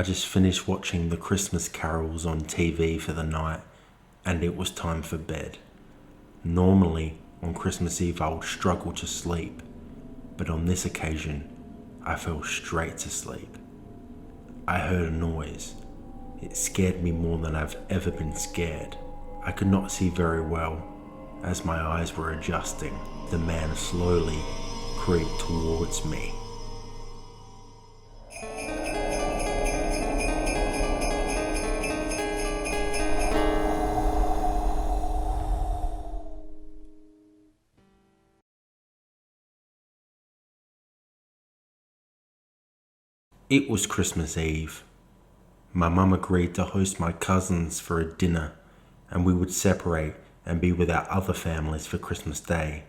I just finished watching the Christmas carols on TV for the night, and it was time for bed. Normally, on Christmas Eve I would struggle to sleep, but on this occasion, I fell straight to sleep. I heard a noise. It scared me more than I've ever been scared. I could not see very well. As my eyes were adjusting, the man slowly creeped towards me. It was Christmas Eve. My mum agreed to host my cousins for a dinner, and we would separate and be with our other families for Christmas Day.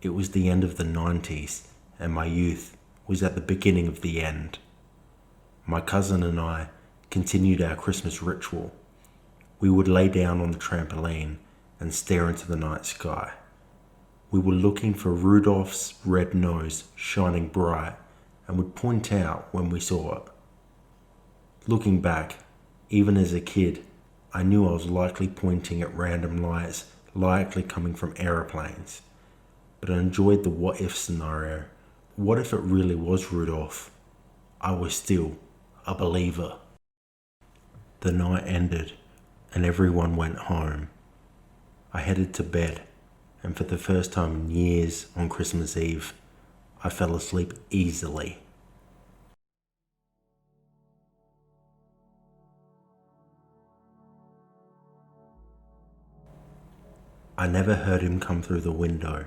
It was the end of the 90s, and my youth was at the beginning of the end. My cousin and I continued our Christmas ritual. We would lay down on the trampoline and stare into the night sky. We were looking for Rudolph's red nose shining bright and would point out when we saw it. Looking back, even as a kid, I knew I was likely pointing at random lights, likely coming from aeroplanes. But I enjoyed the what-if scenario. What if it really was Rudolph? I was still a believer. The night ended, and everyone went home. I headed to bed, and for the first time in years on Christmas Eve, I fell asleep easily. I never heard him come through the window.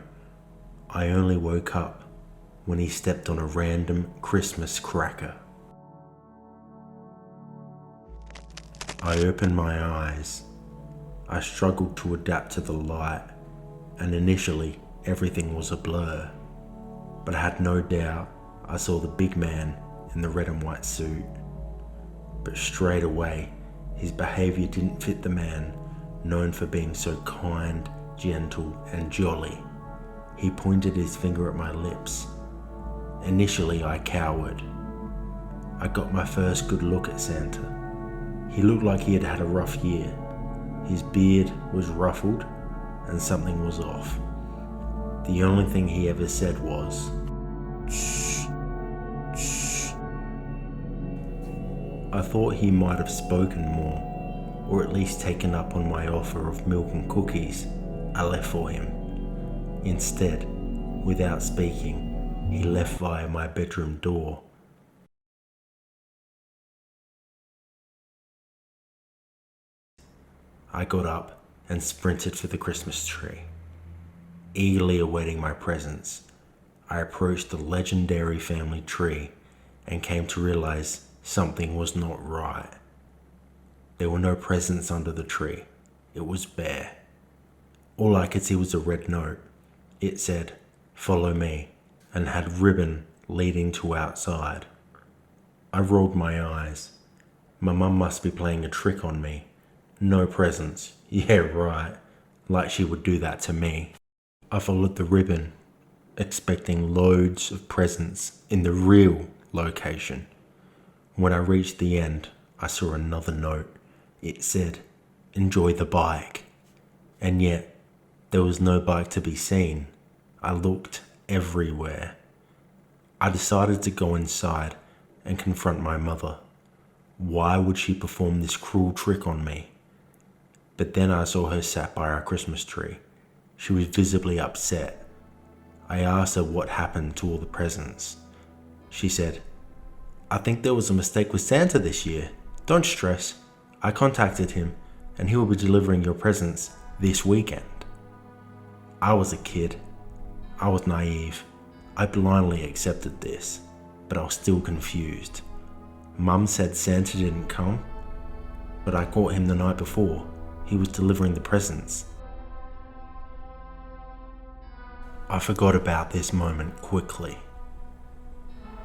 I only woke up when he stepped on a random Christmas cracker. I opened my eyes. I struggled to adapt to the light, and initially everything was a blur. But I had no doubt I saw the big man in the red and white suit. But straight away, his behaviour didn't fit the man known for being so kind, gentle, and jolly. He pointed his finger at my lips. Initially, I cowered. I got my first good look at Santa. He looked like he had had a rough year. His beard was ruffled, and something was off. The only thing he ever said was, "Shh, shh." I thought he might have spoken more, or at least taken up on my offer of milk and cookies I left for him. Instead, without speaking, he left via my bedroom door. I got up and sprinted for the Christmas tree. Eagerly awaiting my presents, I approached the legendary family tree and came to realize something was not right. There were no presents under the tree. It was bare. All I could see was a red note. It said, "Follow me," and had ribbon leading to outside. I rolled my eyes. My mum must be playing a trick on me. No presents. Yeah, right. Like she would do that to me. I followed the ribbon, expecting loads of presents in the real location. When I reached the end, I saw another note. It said, "Enjoy the bike." And yet, there was no bike to be seen. I looked everywhere. I decided to go inside and confront my mother. Why would she perform this cruel trick on me? But then I saw her sat by our Christmas tree. She was visibly upset. I asked her what happened to all the presents. She said, "I think there was a mistake with Santa this year. Don't stress. I contacted him and he will be delivering your presents this weekend." I was a kid. I was naive. I blindly accepted this, but I was still confused. Mum said Santa didn't come, but I caught him the night before. He was delivering the presents. I forgot about this moment quickly.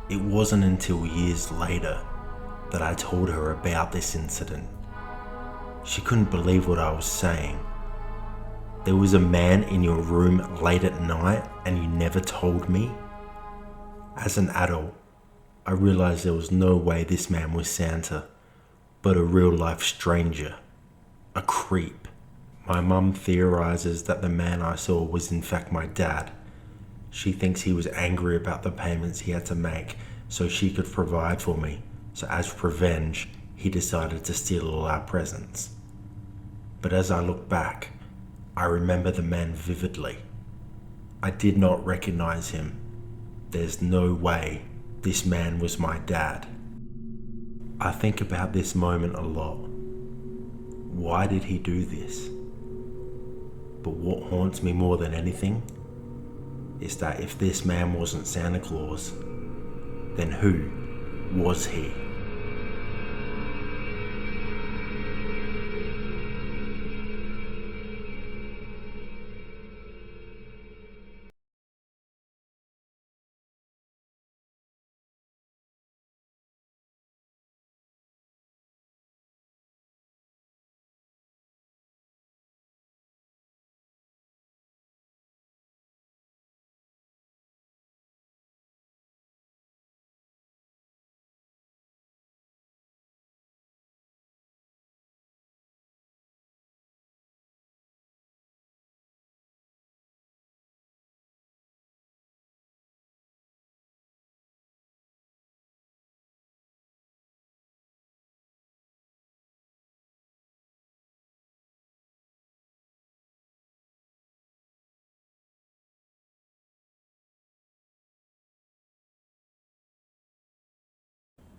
It wasn't until years later that I told her about this incident. She couldn't believe what I was saying. There was a man in your room late at night and you never told me? As an adult, I realized there was no way this man was Santa, but a real-life stranger, a creep. My mum theorizes that the man I saw was in fact my dad. She thinks he was angry about the payments he had to make so she could provide for me, so as revenge, he decided to steal all our presents. But as I look back, I remember the man vividly. I did not recognize him. There's no way this man was my dad. I think about this moment a lot. Why did he do this? But what haunts me more than anything is that if this man wasn't Santa Claus, then who was he?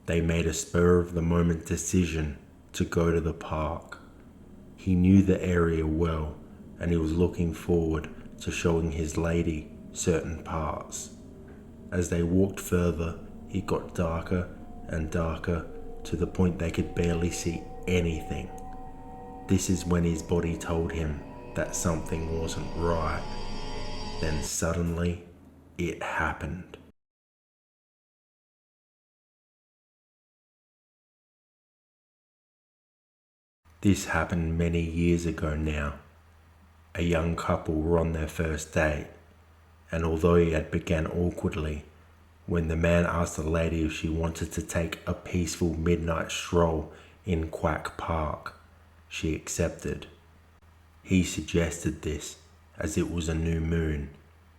They made a spur-of-the-moment decision to go to the park. He knew the area well, and he was looking forward to showing his lady certain parts. As they walked further, it got darker and darker to the point they could barely see anything. This is when his body told him that something wasn't right. Then suddenly, it happened. This happened many years ago now. A young couple were on their first date, and although it had begun awkwardly, when the man asked the lady if she wanted to take a peaceful midnight stroll in Quack Park, she accepted. He suggested this as it was a new moon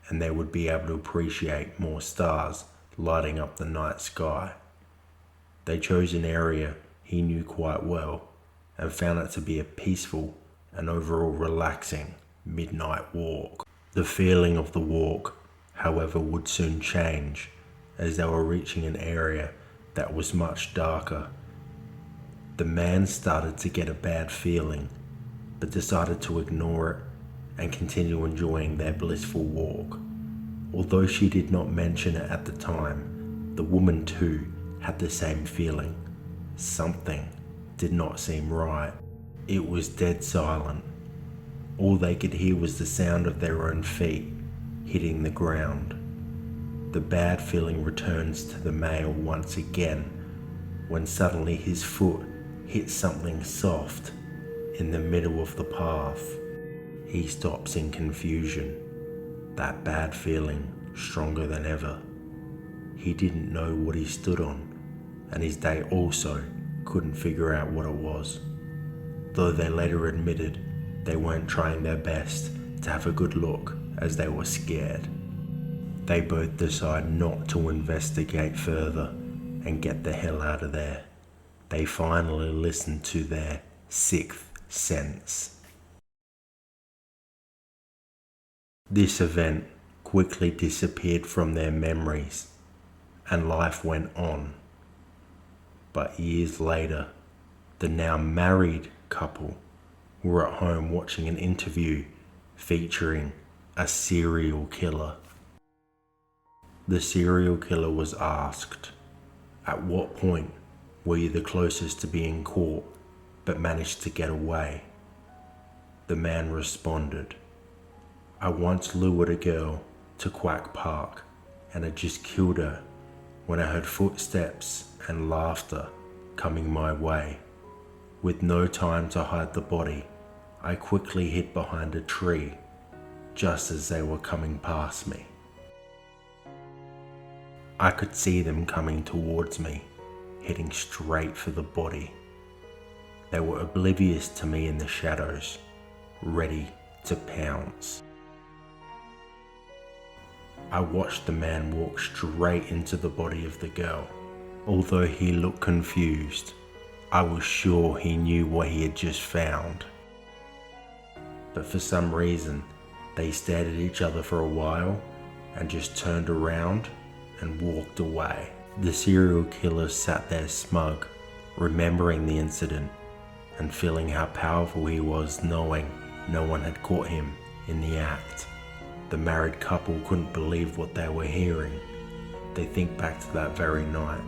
and they would be able to appreciate more stars lighting up the night sky. They chose an area he knew quite well and found it to be a peaceful and overall relaxing midnight walk. The feeling of the walk, however, would soon change as they were reaching an area that was much darker. The man started to get a bad feeling, but decided to ignore it and continue enjoying their blissful walk. Although she did not mention it at the time, the woman too had the same feeling. Something did not seem right. It was dead silent. All they could hear was the sound of their own feet hitting the ground. The bad feeling returns to the male once again when suddenly his foot hits something soft in the middle of the path. He stops in confusion, that bad feeling stronger than ever. He didn't know what he stood on, and his date also couldn't figure out what it was. Though they later admitted they weren't trying their best to have a good look as they were scared. They both decide not to investigate further and get the hell out of there. They finally listen to their sixth sense. This event quickly disappeared from their memories and life went on. But years later, the now married couple were at home watching an interview featuring a serial killer. The serial killer was asked, "At what point were you the closest to being caught but managed to get away?" The man responded, "I once lured a girl to Quack Park and had just killed her when I heard footsteps and laughter coming my way. With no time to hide the body, I quickly hid behind a tree just as they were coming past me." I could see them coming towards me, heading straight for the body. They were oblivious to me in the shadows, ready to pounce. I watched the man walk straight into the body of the girl. Although he looked confused, I was sure he knew what he had just found. But for some reason, they stared at each other for a while and just turned around and walked away. The serial killer sat there smug, remembering the incident and feeling how powerful he was, knowing no one had caught him in the act. The married couple couldn't believe what they were hearing. They think back to that very night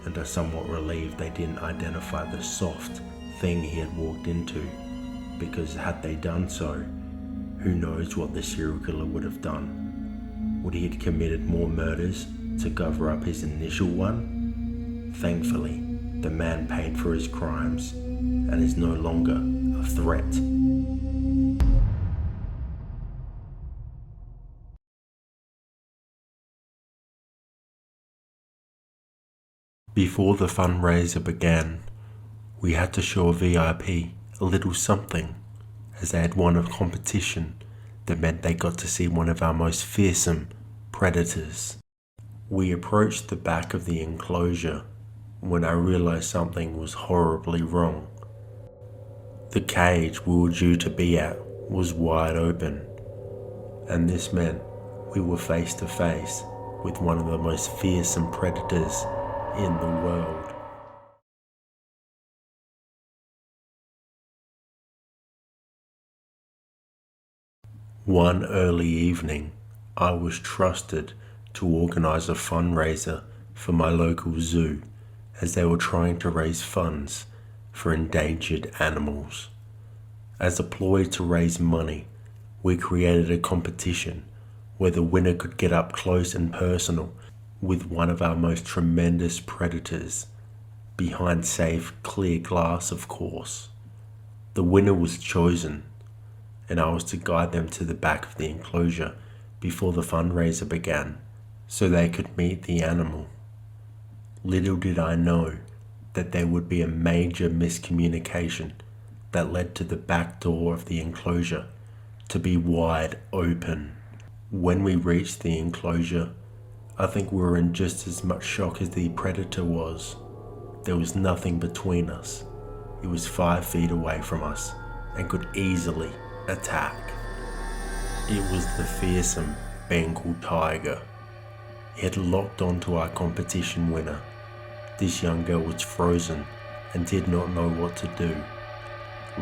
and are somewhat relieved they didn't identify the soft thing he had walked into, because had they done so, who knows what the serial killer would have done. Would he have committed more murders to cover up his initial one? Thankfully, the man paid for his crimes and is no longer a threat. Before the fundraiser began, we had to show a VIP a little something, as they had won a competition that meant they got to see one of our most fearsome predators. We approached the back of the enclosure when I realized something was horribly wrong. The cage we were due to be at was wide open, and this meant we were face to face with one of the most fearsome predators in the world. One early evening, I was trusted to organize a fundraiser for my local zoo, as they were trying to raise funds for endangered animals. As a ploy to raise money, we created a competition where the winner could get up close and personal with one of our most tremendous predators, behind safe, clear glass, of course. The winner was chosen, and I was to guide them to the back of the enclosure before the fundraiser began, so they could meet the animal. Little did I know that there would be a major miscommunication that led to the back door of the enclosure to be wide open. When we reached the enclosure, I think we were in just as much shock as the predator was. There was nothing between us. It was 5 feet away from us and could easily attack. It was the fearsome Bengal tiger. It had locked onto our competition winner. This young girl was frozen and did not know what to do.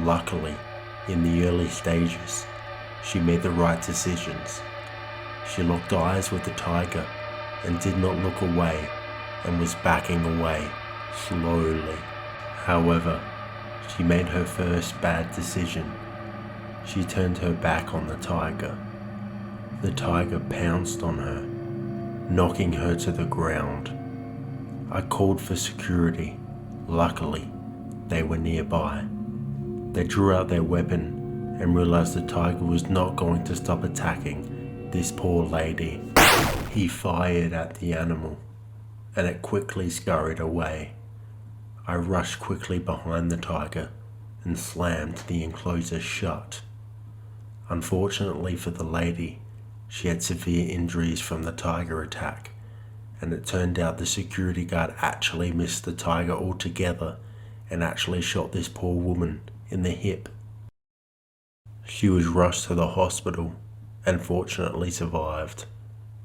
Luckily, in the early stages, she made the right decisions. She locked eyes with the tiger and did not look away, and was backing away slowly. However, she made her first bad decision. She turned her back on the tiger. The tiger pounced on her, knocking her to the ground. I called for security. Luckily, they were nearby. They drew out their weapon and realized the tiger was not going to stop attacking this poor lady. He fired at the animal, and it quickly scurried away. I rushed quickly behind the tiger and slammed the enclosure shut. Unfortunately for the lady, she had severe injuries from the tiger attack, and it turned out the security guard actually missed the tiger altogether and actually shot this poor woman in the hip. She was rushed to the hospital and fortunately survived,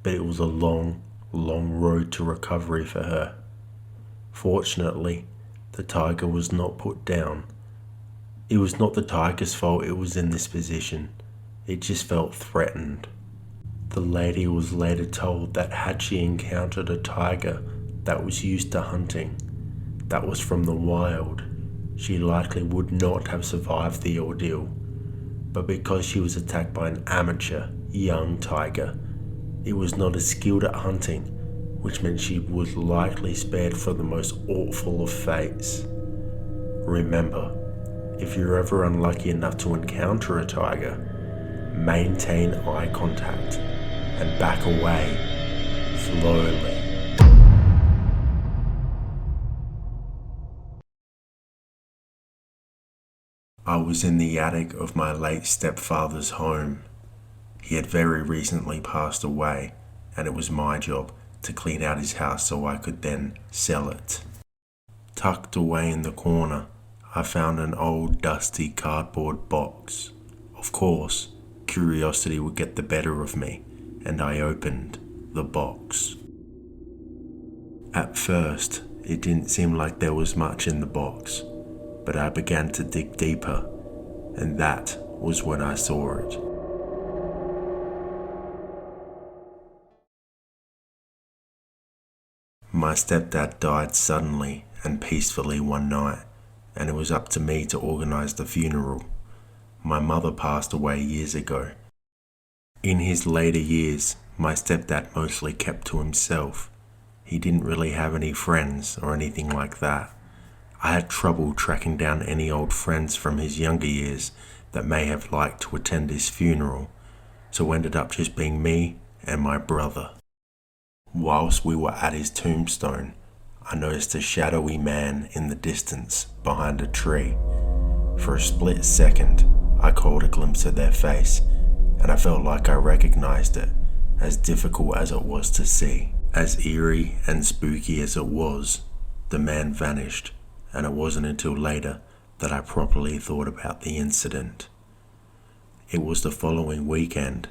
but it was a long, long road to recovery for her. Fortunately, the tiger was not put down. It was not the tiger's fault it was in this position. It just felt threatened. The lady was later told that had she encountered a tiger that was used to hunting, that was from the wild, she likely would not have survived the ordeal. But because she was attacked by an amateur, young tiger, it was not as skilled at hunting, which meant she was likely spared from the most awful of fates. Remember, if you're ever unlucky enough to encounter a tiger, maintain eye contact and back away slowly. I was in the attic of my late stepfather's home. He had very recently passed away, and it was my job to clean out his house so I could then sell it. Tucked away in the corner, I found an old dusty cardboard box. Of course, curiosity would get the better of me, and I opened the box. At first, it didn't seem like there was much in the box, but I began to dig deeper, and that was when I saw it. My stepdad died suddenly and peacefully one night, and it was up to me to organise the funeral. My mother passed away years ago. In his later years, my stepdad mostly kept to himself. He didn't really have any friends or anything like that. I had trouble tracking down any old friends from his younger years that may have liked to attend his funeral, so ended up just being me and my brother. Whilst we were at his tombstone, I noticed a shadowy man in the distance behind a tree. For a split second, I caught a glimpse of their face, and I felt like I recognized it, as difficult as it was to see. As eerie and spooky as it was, the man vanished, and it wasn't until later that I properly thought about the incident. It was the following weekend.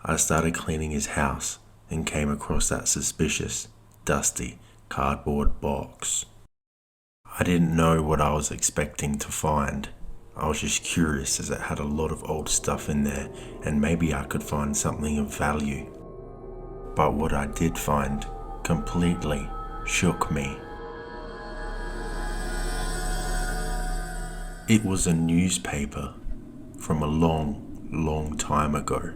I started cleaning his house and came across that suspicious, dusty cardboard box. I didn't know what I was expecting to find. I was just curious as it had a lot of old stuff in there and maybe I could find something of value. But what I did find completely shook me. It was a newspaper from a long time ago.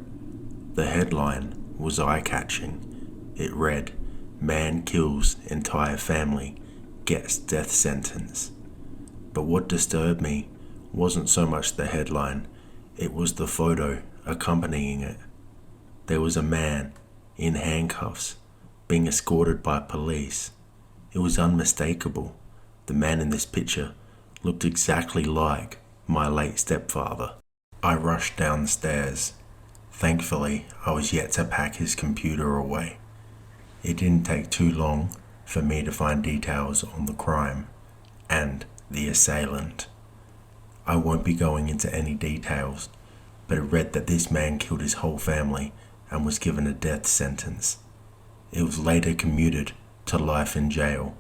The headline was eye-catching. It read, "Man kills entire family, gets death sentence." But what disturbed me wasn't so much the headline, it was the photo accompanying it. There was a man in handcuffs being escorted by police. It was unmistakable. The man in this picture looked exactly like my late stepfather. I rushed downstairs. Thankfully, I was yet to pack his computer away. It didn't take too long for me to find details on the crime and the assailant. I won't be going into any details, but it read that this man killed his whole family and was given a death sentence. It was later commuted to life in jail.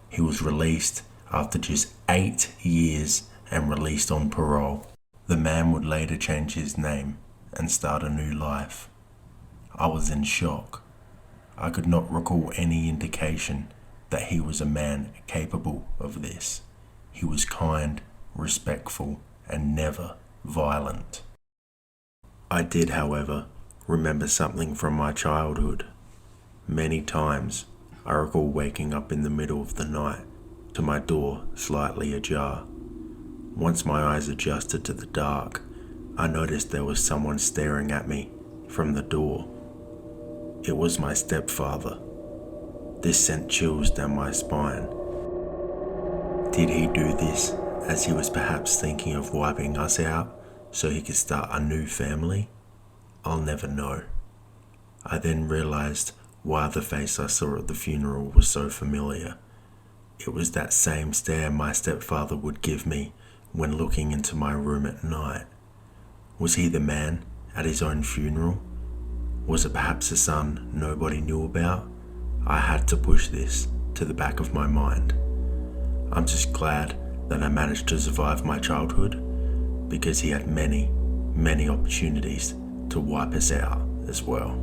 He was released after just 8 years and released on parole. The man would later change his name and start a new life. I was in shock. I could not recall any indication that he was a man capable of this. He was kind, respectful, and never violent. I did, however, remember something from my childhood. Many times, I recall waking up in the middle of the night to my door slightly ajar. Once my eyes adjusted to the dark, I noticed there was someone staring at me from the door. It was my stepfather. This sent chills down my spine. Did he do this as he was perhaps thinking of wiping us out so he could start a new family? I'll never know. I then realized why the face I saw at the funeral was so familiar. It was that same stare my stepfather would give me when looking into my room at night. Was he the man at his own funeral? Was it perhaps a son nobody knew about? I had to push this to the back of my mind. I'm just glad that I managed to survive my childhood, because he had many opportunities to wipe us out as well.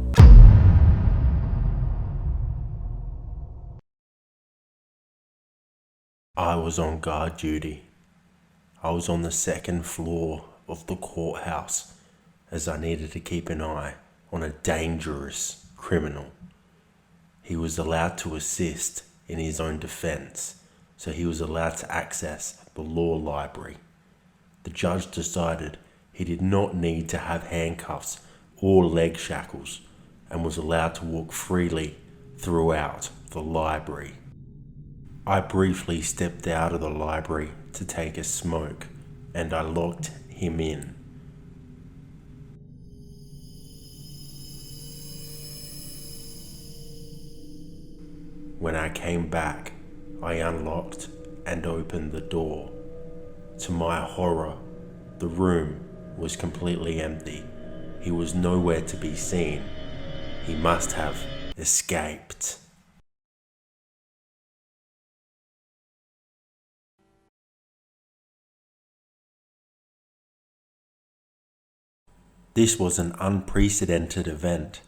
I was on guard duty. I was on the second floor of the courthouse as I needed to keep an eye on a dangerous criminal. He was allowed to assist in his own defense, so he was allowed to access the law library. The judge decided he did not need to have handcuffs or leg shackles and was allowed to walk freely throughout the library. I briefly stepped out of the library to take a smoke and I locked him in. When I came back, I unlocked and opened the door. To my horror, the room was completely empty. He was nowhere to be seen. He must have escaped. This was an unprecedented event.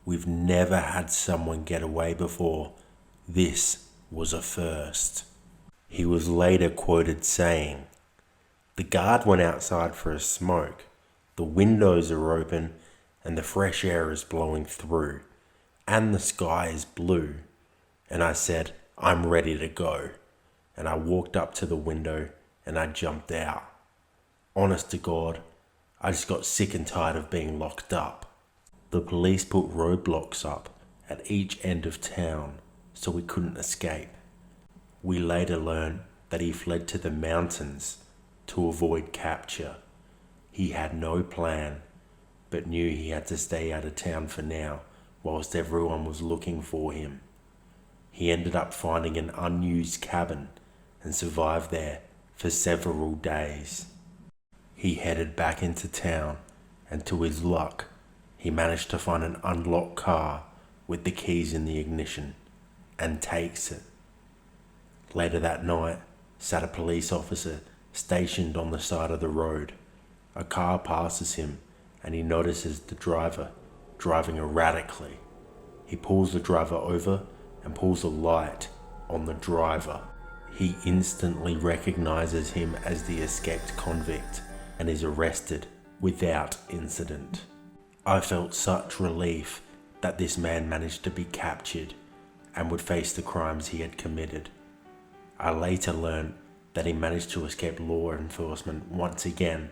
We've never had someone get away before. This was a first. He was later quoted saying, "The guard went outside for a smoke. The windows are open and the fresh air is blowing through. And the sky is blue." And I said, "I'm ready to go." And I walked up to the window and I jumped out. Honest to God, I just got sick and tired of being locked up. The police put roadblocks up at each end of town so we couldn't escape. We later learned that he fled to the mountains to avoid capture. He had no plan, but knew he had to stay out of town for now whilst everyone was looking for him. He ended up finding an unused cabin and survived there for several days. He headed back into town, and to his luck, he managed to find an unlocked car with the keys in the ignition and takes it. Later that night, sat a police officer stationed on the side of the road. A car passes him and he notices the driver driving erratically. He pulls the driver over and pulls a light on the driver. He instantly recognizes him as the escaped convict and is arrested without incident. I felt such relief that this man managed to be captured and would face the crimes he had committed. I later learned that he managed to escape law enforcement once again,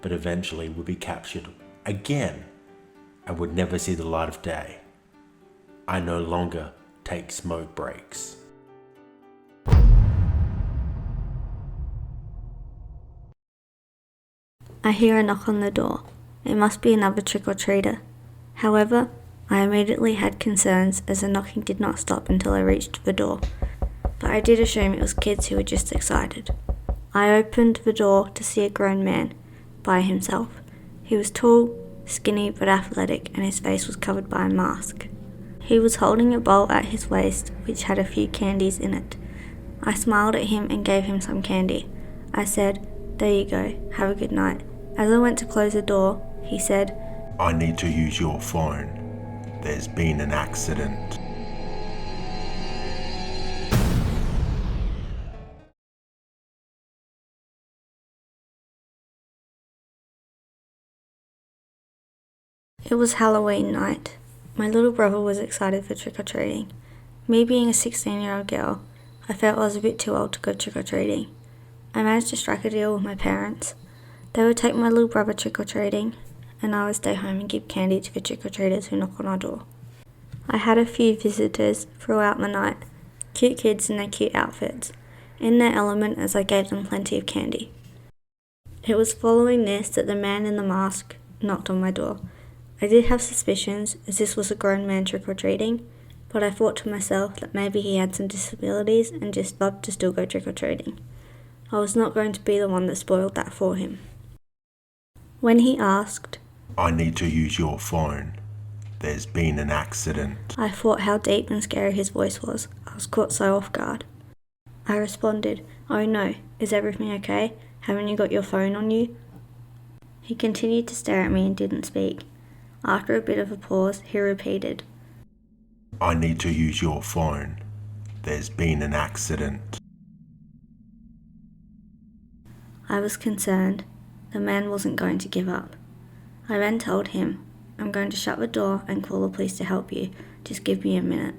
but eventually would be captured again and would never see the light of day. I no longer take smoke breaks. I hear a knock on the door. It must be another trick-or-treater. However, I immediately had concerns as the knocking did not stop until I reached the door, but I did assume it was kids who were just excited. I opened the door to see a grown man by himself. He was tall, skinny but athletic, and his face was covered by a mask. He was holding a bowl at his waist which had a few candies in it. I smiled at him and gave him some candy. I said, "There you go, have a good night." As I went to close the door, he said, "I need to use your phone. There's been an accident." It was Halloween night. My little brother was excited for trick-or-treating. Me being a 16-year-old girl, I felt I was a bit too old to go trick-or-treating. I managed to strike a deal with my parents. They would take my little brother trick-or-treating, and I would stay home and give candy to the trick-or-treaters who knock on our door. I had a few visitors throughout the night, cute kids in their cute outfits, in their element as I gave them plenty of candy. It was following this that the man in the mask knocked on my door. I did have suspicions, as this was a grown man trick-or-treating, but I thought to myself that maybe he had some disabilities and just loved to still go trick-or-treating. I was not going to be the one that spoiled that for him. When he asked, "I need to use your phone. There's been an accident." I thought how deep and scary his voice was. I was caught so off guard. I responded, "Oh no, is everything okay? Haven't you got your phone on you?" He continued to stare at me and didn't speak. After a bit of a pause, he repeated, "I need to use your phone. There's been an accident." I was concerned. The man wasn't going to give up. I then told him, "I'm going to shut the door and call the police to help you. Just give me a minute."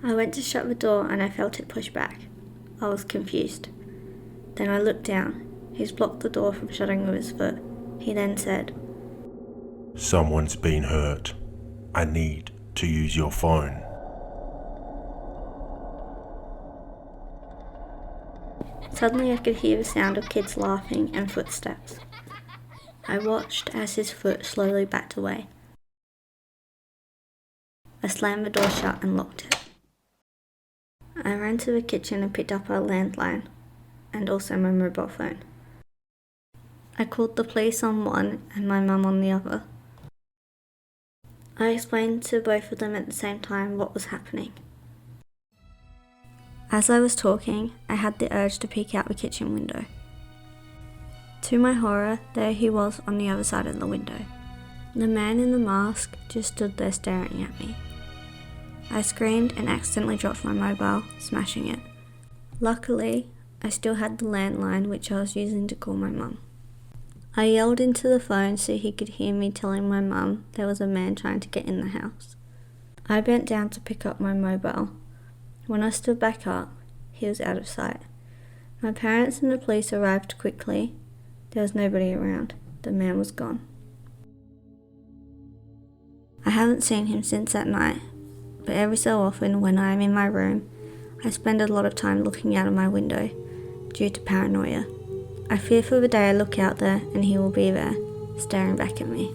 I went to shut the door and I felt it push back. I was confused. Then I looked down. He's blocked the door from shutting with his foot. He then said, "Someone's been hurt. I need to use your phone." Suddenly I could hear the sound of kids laughing and footsteps. I watched as his foot slowly backed away. I slammed the door shut and locked it. I ran to the kitchen and picked up our landline, and also my mobile phone. I called the police on one and my mum on the other. I explained to both of them at the same time what was happening. As I was talking, I had the urge to peek out the kitchen window. To my horror, there he was on the other side of the window. The man in the mask just stood there staring at me. I screamed and accidentally dropped my mobile, smashing it. Luckily, I still had the landline which I was using to call my mum. I yelled into the phone so he could hear me telling my mum there was a man trying to get in the house. I bent down to pick up my mobile. When I stood back up, he was out of sight. My parents and the police arrived quickly. There was nobody around. The man was gone. I haven't seen him since that night, but every so often when I am in my room, I spend a lot of time looking out of my window due to paranoia. I fear for the day I look out there and he will be there, staring back at me.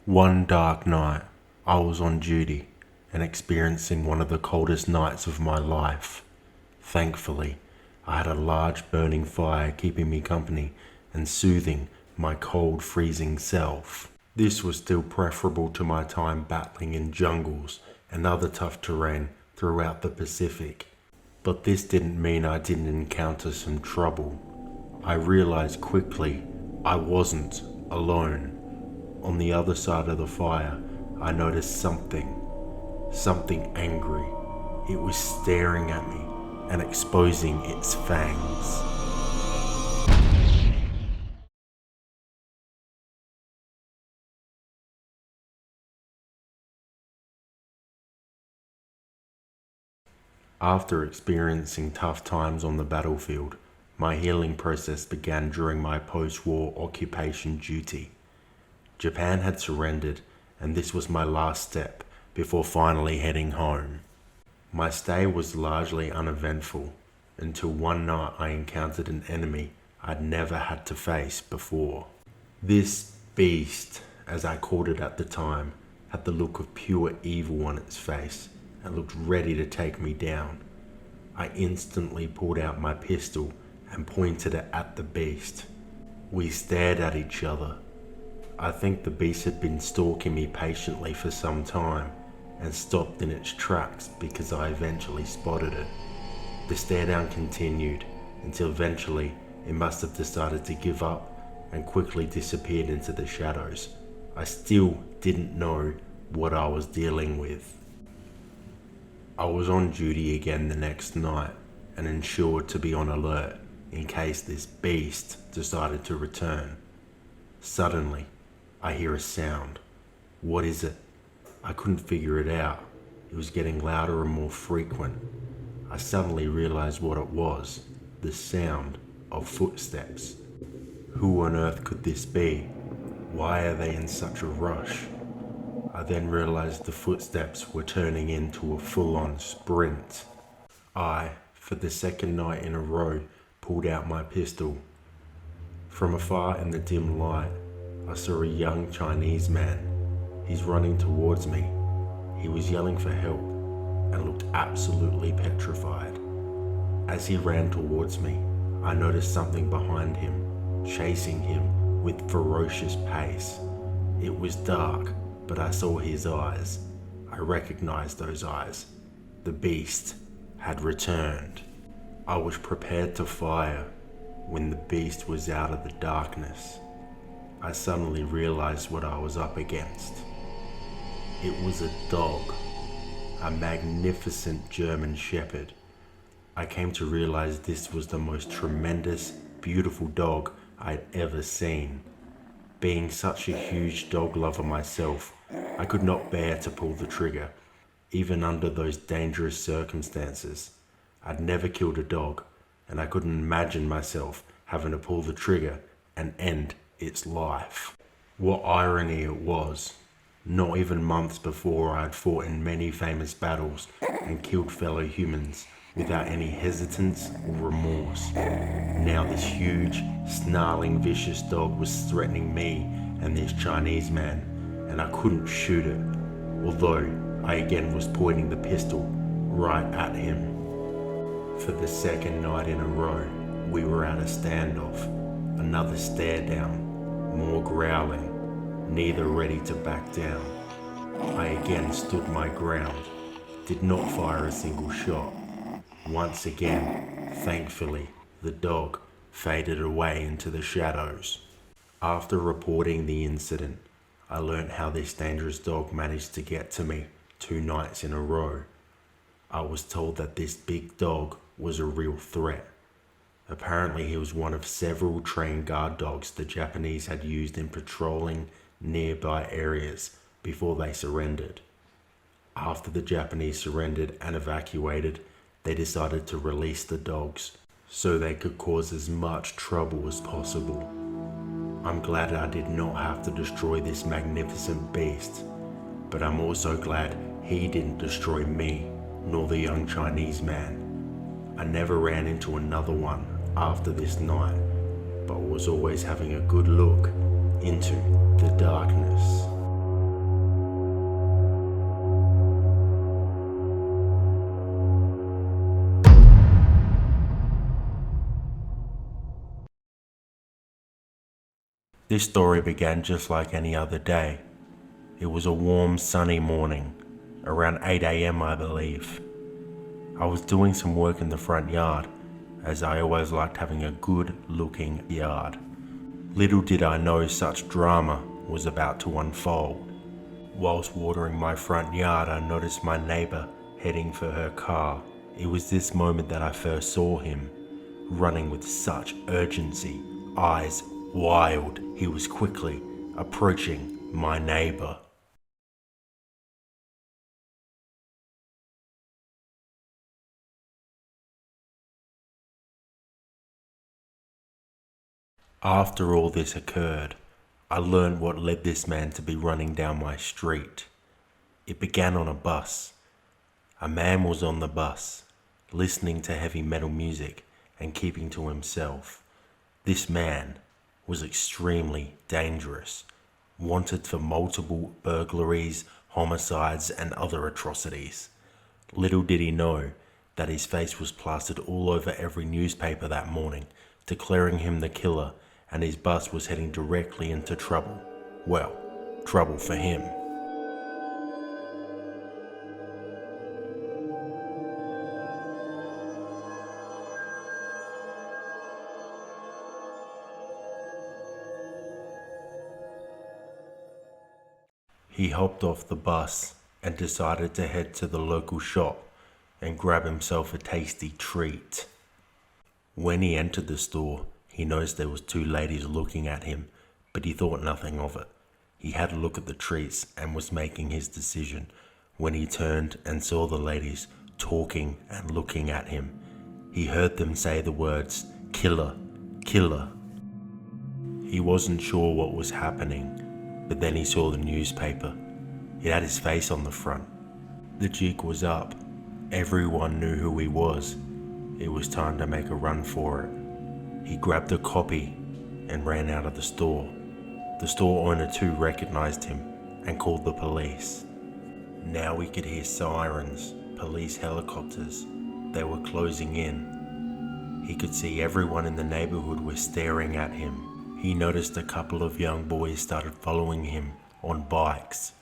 One dark night, I was on duty and experiencing one of the coldest nights of my life. Thankfully, I had a large burning fire keeping me company and soothing my cold, freezing self. This was still preferable to my time battling in jungles and other tough terrain throughout the Pacific. But this didn't mean I didn't encounter some trouble. I realized quickly I wasn't alone. On the other side of the fire, I noticed something angry. It was staring at me and exposing its fangs. After experiencing tough times on the battlefield, my healing process began during my post-war occupation duty. Japan had surrendered, and this was my last step before finally heading home. My stay was largely uneventful until one night I encountered an enemy I'd never had to face before. This beast, as I called it at the time, had the look of pure evil on its face and looked ready to take me down. I instantly pulled out my pistol and pointed it at the beast. We stared at each other. I think the beast had been stalking me patiently for some time and stopped in its tracks because I eventually spotted it. The stare down continued until eventually it must have decided to give up and quickly disappeared into the shadows. I still didn't know what I was dealing with. I was on duty again the next night and ensured to be on alert in case this beast decided to return. Suddenly, I hear a sound. What is it? I couldn't figure it out. It was getting louder and more frequent. I suddenly realized what it was. The sound of footsteps. Who on earth could this be? Why are they in such a rush? I then realized the footsteps were turning into a full-on sprint. I, for the second night in a row, pulled out my pistol. From afar in the dim light, I saw a young Chinese man. He's running towards me. He was yelling for help and looked absolutely petrified. As he ran towards me, I noticed something behind him, chasing him with ferocious pace. It was dark, but I saw his eyes. I recognized those eyes. The beast had returned. I was prepared to fire when the beast was out of the darkness. I suddenly realized what I was up against. It was a dog, a magnificent German Shepherd. I came to realize this was the most tremendous, beautiful dog I'd ever seen. Being such a huge dog lover myself, I could not bear to pull the trigger, even under those dangerous circumstances. I'd never killed a dog, and I couldn't imagine myself having to pull the trigger and end its life. What irony it was. Not even months before, I had fought in many famous battles and killed fellow humans without any hesitance or remorse. Now this huge, snarling, vicious dog was threatening me and this Chinese man, and I couldn't shoot it, although I again was pointing the pistol right at him. For the second night in a row, we were at a standoff. Another stare down, more growling, neither ready to back down. I again stood my ground, did not fire a single shot. Once again, thankfully, the dog faded away into the shadows. After reporting the incident, I learnt how this dangerous dog managed to get to me 2 nights in a row. I was told that this big dog was a real threat. Apparently he was one of several trained guard dogs the Japanese had used in patrolling nearby areas before they surrendered. After the Japanese surrendered and evacuated, they decided to release the dogs so they could cause as much trouble as possible. I'm glad I did not have to destroy this magnificent beast, but I'm also glad he didn't destroy me nor the young Chinese man. I never ran into another one after this night, but was always having a good look into the darkness. This story began just like any other day. It was a warm, sunny morning, around 8 a.m. I believe. I was doing some work in the front yard, as I always liked having a good-looking yard. Little did I know such drama was about to unfold. Whilst watering my front yard, I noticed my neighbour heading for her car. It was this moment that I first saw him, running with such urgency, eyes wild. He was quickly approaching my neighbour. After all this occurred, I learned what led this man to be running down my street. It began on a bus. A man was on the bus, listening to heavy metal music and keeping to himself. This man was extremely dangerous, wanted for multiple burglaries, homicides, and other atrocities. Little did he know that his face was plastered all over every newspaper that morning, declaring him the killer, and his bus was heading directly into trouble. Well, trouble for him. He hopped off the bus and decided to head to the local shop and grab himself a tasty treat. When he entered the store, he noticed there was 2 ladies looking at him, but he thought nothing of it. He had a look at the treats and was making his decision when he turned and saw the ladies talking and looking at him. He heard them say the words, "Killer, killer." He wasn't sure what was happening, but then he saw the newspaper. It had his face on the front. The jig was up. Everyone knew who he was. It was time to make a run for it. He grabbed a copy and ran out of the store. The store owner too recognized him and called the police. Now we could hear sirens, police helicopters. They were closing in. He could see everyone in the neighborhood was staring at him. He noticed a couple of young boys started following him on bikes.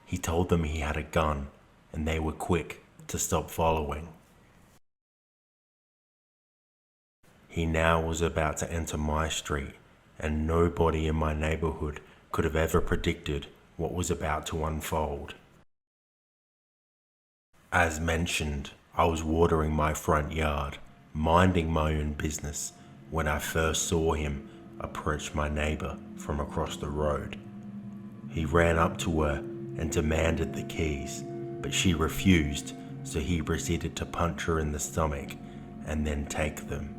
He told them he had a gun, and they were quick to stop following. He now was about to enter my street, and nobody in my neighborhood could have ever predicted what was about to unfold. As mentioned, I was watering my front yard, minding my own business, when I first saw him approach my neighbor from across the road. He ran up to her and demanded the keys, but she refused, so he proceeded to punch her in the stomach and then take them.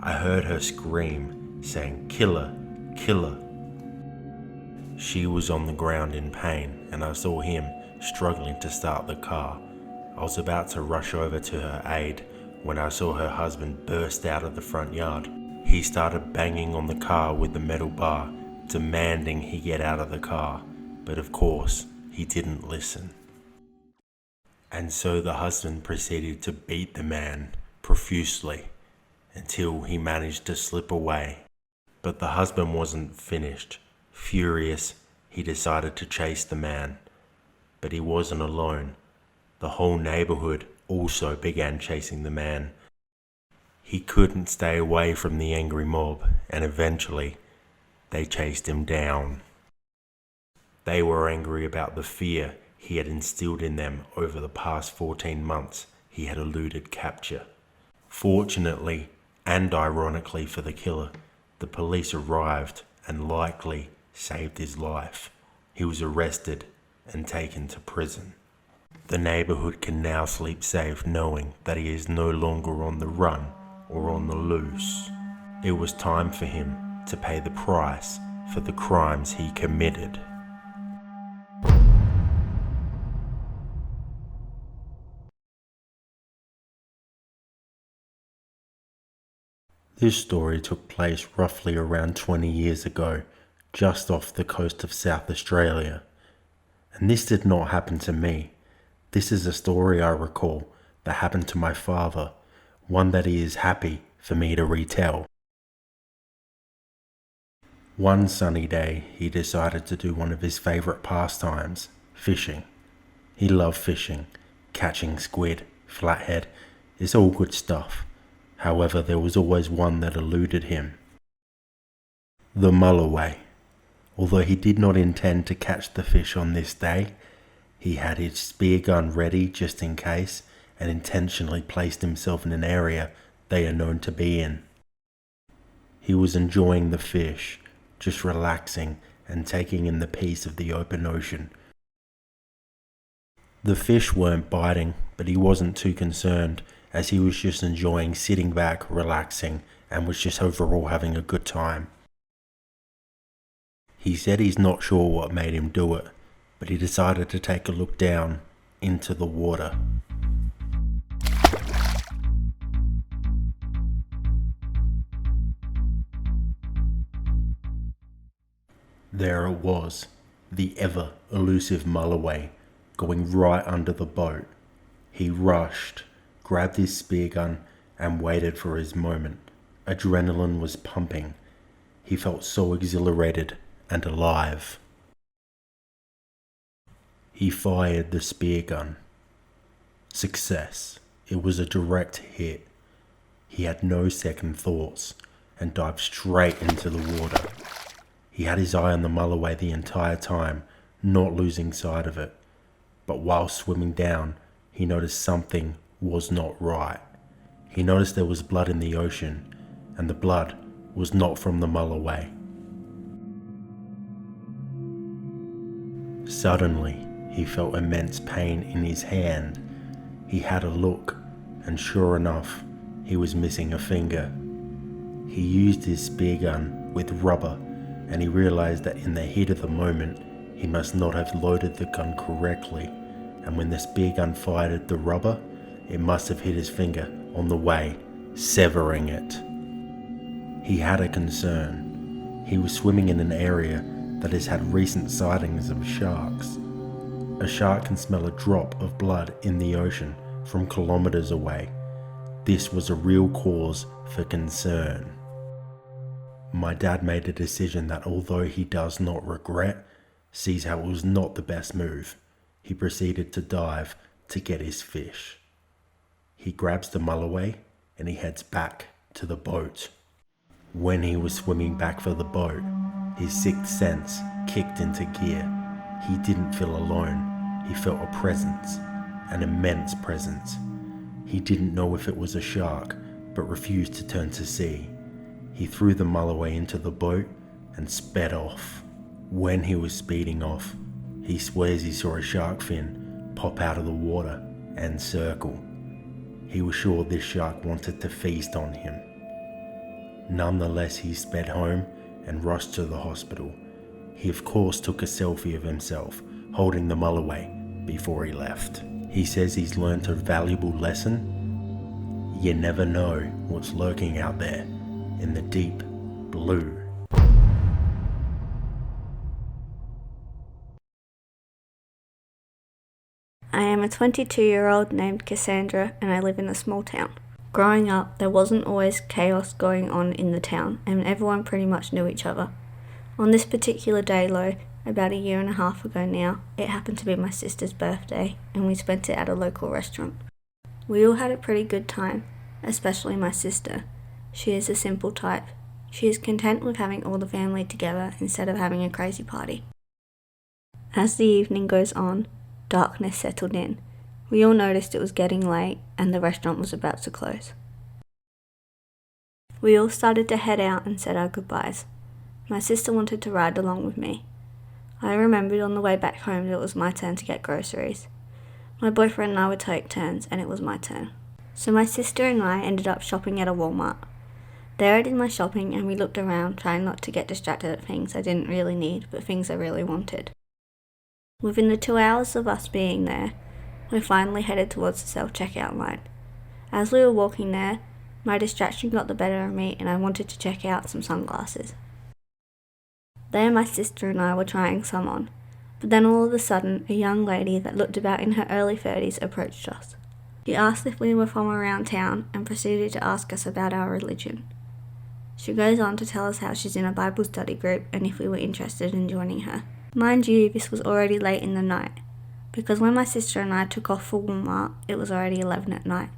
I heard her scream, saying, "Killer, killer." She was on the ground in pain, and I saw him struggling to start the car. I was about to rush over to her aid when I saw her husband burst out of the front yard. He started banging on the car with the metal bar, demanding he get out of the car, but of course, he didn't listen. And so the husband proceeded to beat the man profusely until he managed to slip away. But the husband wasn't finished. Furious, he decided to chase the man. But he wasn't alone. The whole neighborhood also began chasing the man. He couldn't stay away from the angry mob, and eventually, they chased him down. They were angry about the fear he had instilled in them over the past 14 months he had eluded capture. Fortunately, and ironically for the killer, the police arrived and likely saved his life. He was arrested and taken to prison. The neighborhood can now sleep safe knowing that he is no longer on the run or on the loose. It was time for him to pay the price for the crimes he committed. This story took place roughly around 20 years ago, just off the coast of South Australia. And this did not happen to me. This is a story I recall that happened to my father, one that he is happy for me to retell. One sunny day, he decided to do one of his favourite pastimes, fishing. He loved fishing, catching squid, flathead, it's all good stuff. However, there was always one that eluded him. The mulloway. Although he did not intend to catch the fish on this day, he had his spear gun ready just in case and intentionally placed himself in an area they are known to be in. He was enjoying the fish, just relaxing and taking in the peace of the open ocean. The fish weren't biting, but he wasn't too concerned, as he was just enjoying sitting back, relaxing, and was just overall having a good time. He said he's not sure what made him do it, but he decided to take a look down into the water. There it was, the ever elusive mulloway, going right under the boat. He rushed, grabbed his spear gun, and waited for his moment. Adrenaline was pumping. He felt so exhilarated and alive. He fired the spear gun. Success. It was a direct hit. He had no second thoughts and dived straight into the water. He had his eye on the mulloway the entire time, not losing sight of it. But while swimming down, he noticed something was not right. He noticed there was blood in the ocean, and the blood was not from the mulloway. Suddenly, he felt immense pain in his hand. He had a look, and sure enough, he was missing a finger. He used his spear gun with rubber, and he realized that in the heat of the moment, he must not have loaded the gun correctly, and when the spear gun fired at the rubber, it must have hit his finger on the way, severing it. He had a concern. He was swimming in an area that has had recent sightings of sharks. A shark can smell a drop of blood in the ocean from kilometers away. This was a real cause for concern. My dad made a decision that, although he does not regret, sees how it was not the best move. He proceeded to dive to get his fish. He grabs the mulloway and he heads back to the boat. When he was swimming back for the boat, his sixth sense kicked into gear. He didn't feel alone. He felt a presence, an immense presence. He didn't know if it was a shark, but refused to turn to sea. He threw the mulloway into the boat and sped off. When he was speeding off, he swears he saw a shark fin pop out of the water and circle. He was sure this shark wanted to feast on him. Nonetheless, he sped home and rushed to the hospital. He of course took a selfie of himself holding the Mulloway before he left. He says he's learnt a valuable lesson. You never know what's lurking out there in the deep blue. I am a 22-year-old named Cassandra and I live in a small town. Growing up, there wasn't always chaos going on in the town and everyone pretty much knew each other. On this particular day though, about a year and a half ago now, it happened to be my sister's birthday and we spent it at a local restaurant. We all had a pretty good time, especially my sister. She is a simple type. She is content with having all the family together instead of having a crazy party. As the evening goes on, darkness settled in. We all noticed it was getting late and the restaurant was about to close. We all started to head out and said our goodbyes. My sister wanted to ride along with me. I remembered on the way back home that it was my turn to get groceries. My boyfriend and I would take turns and it was my turn. So my sister and I ended up shopping at a Walmart. There I did my shopping and we looked around, trying not to get distracted at things I didn't really need but things I really wanted. Within the 2 hours of us being there, we finally headed towards the self-checkout line. As we were walking there, my distraction got the better of me and I wanted to check out some sunglasses. There my sister and I were trying some on, but then all of a sudden a young lady that looked about in her early 30s approached us. She asked if we were from around town and proceeded to ask us about our religion. She goes on to tell us how she's in a Bible study group and if we were interested in joining her. Mind you, this was already late in the night, because when my sister and I took off for Walmart, it was already 11 at night.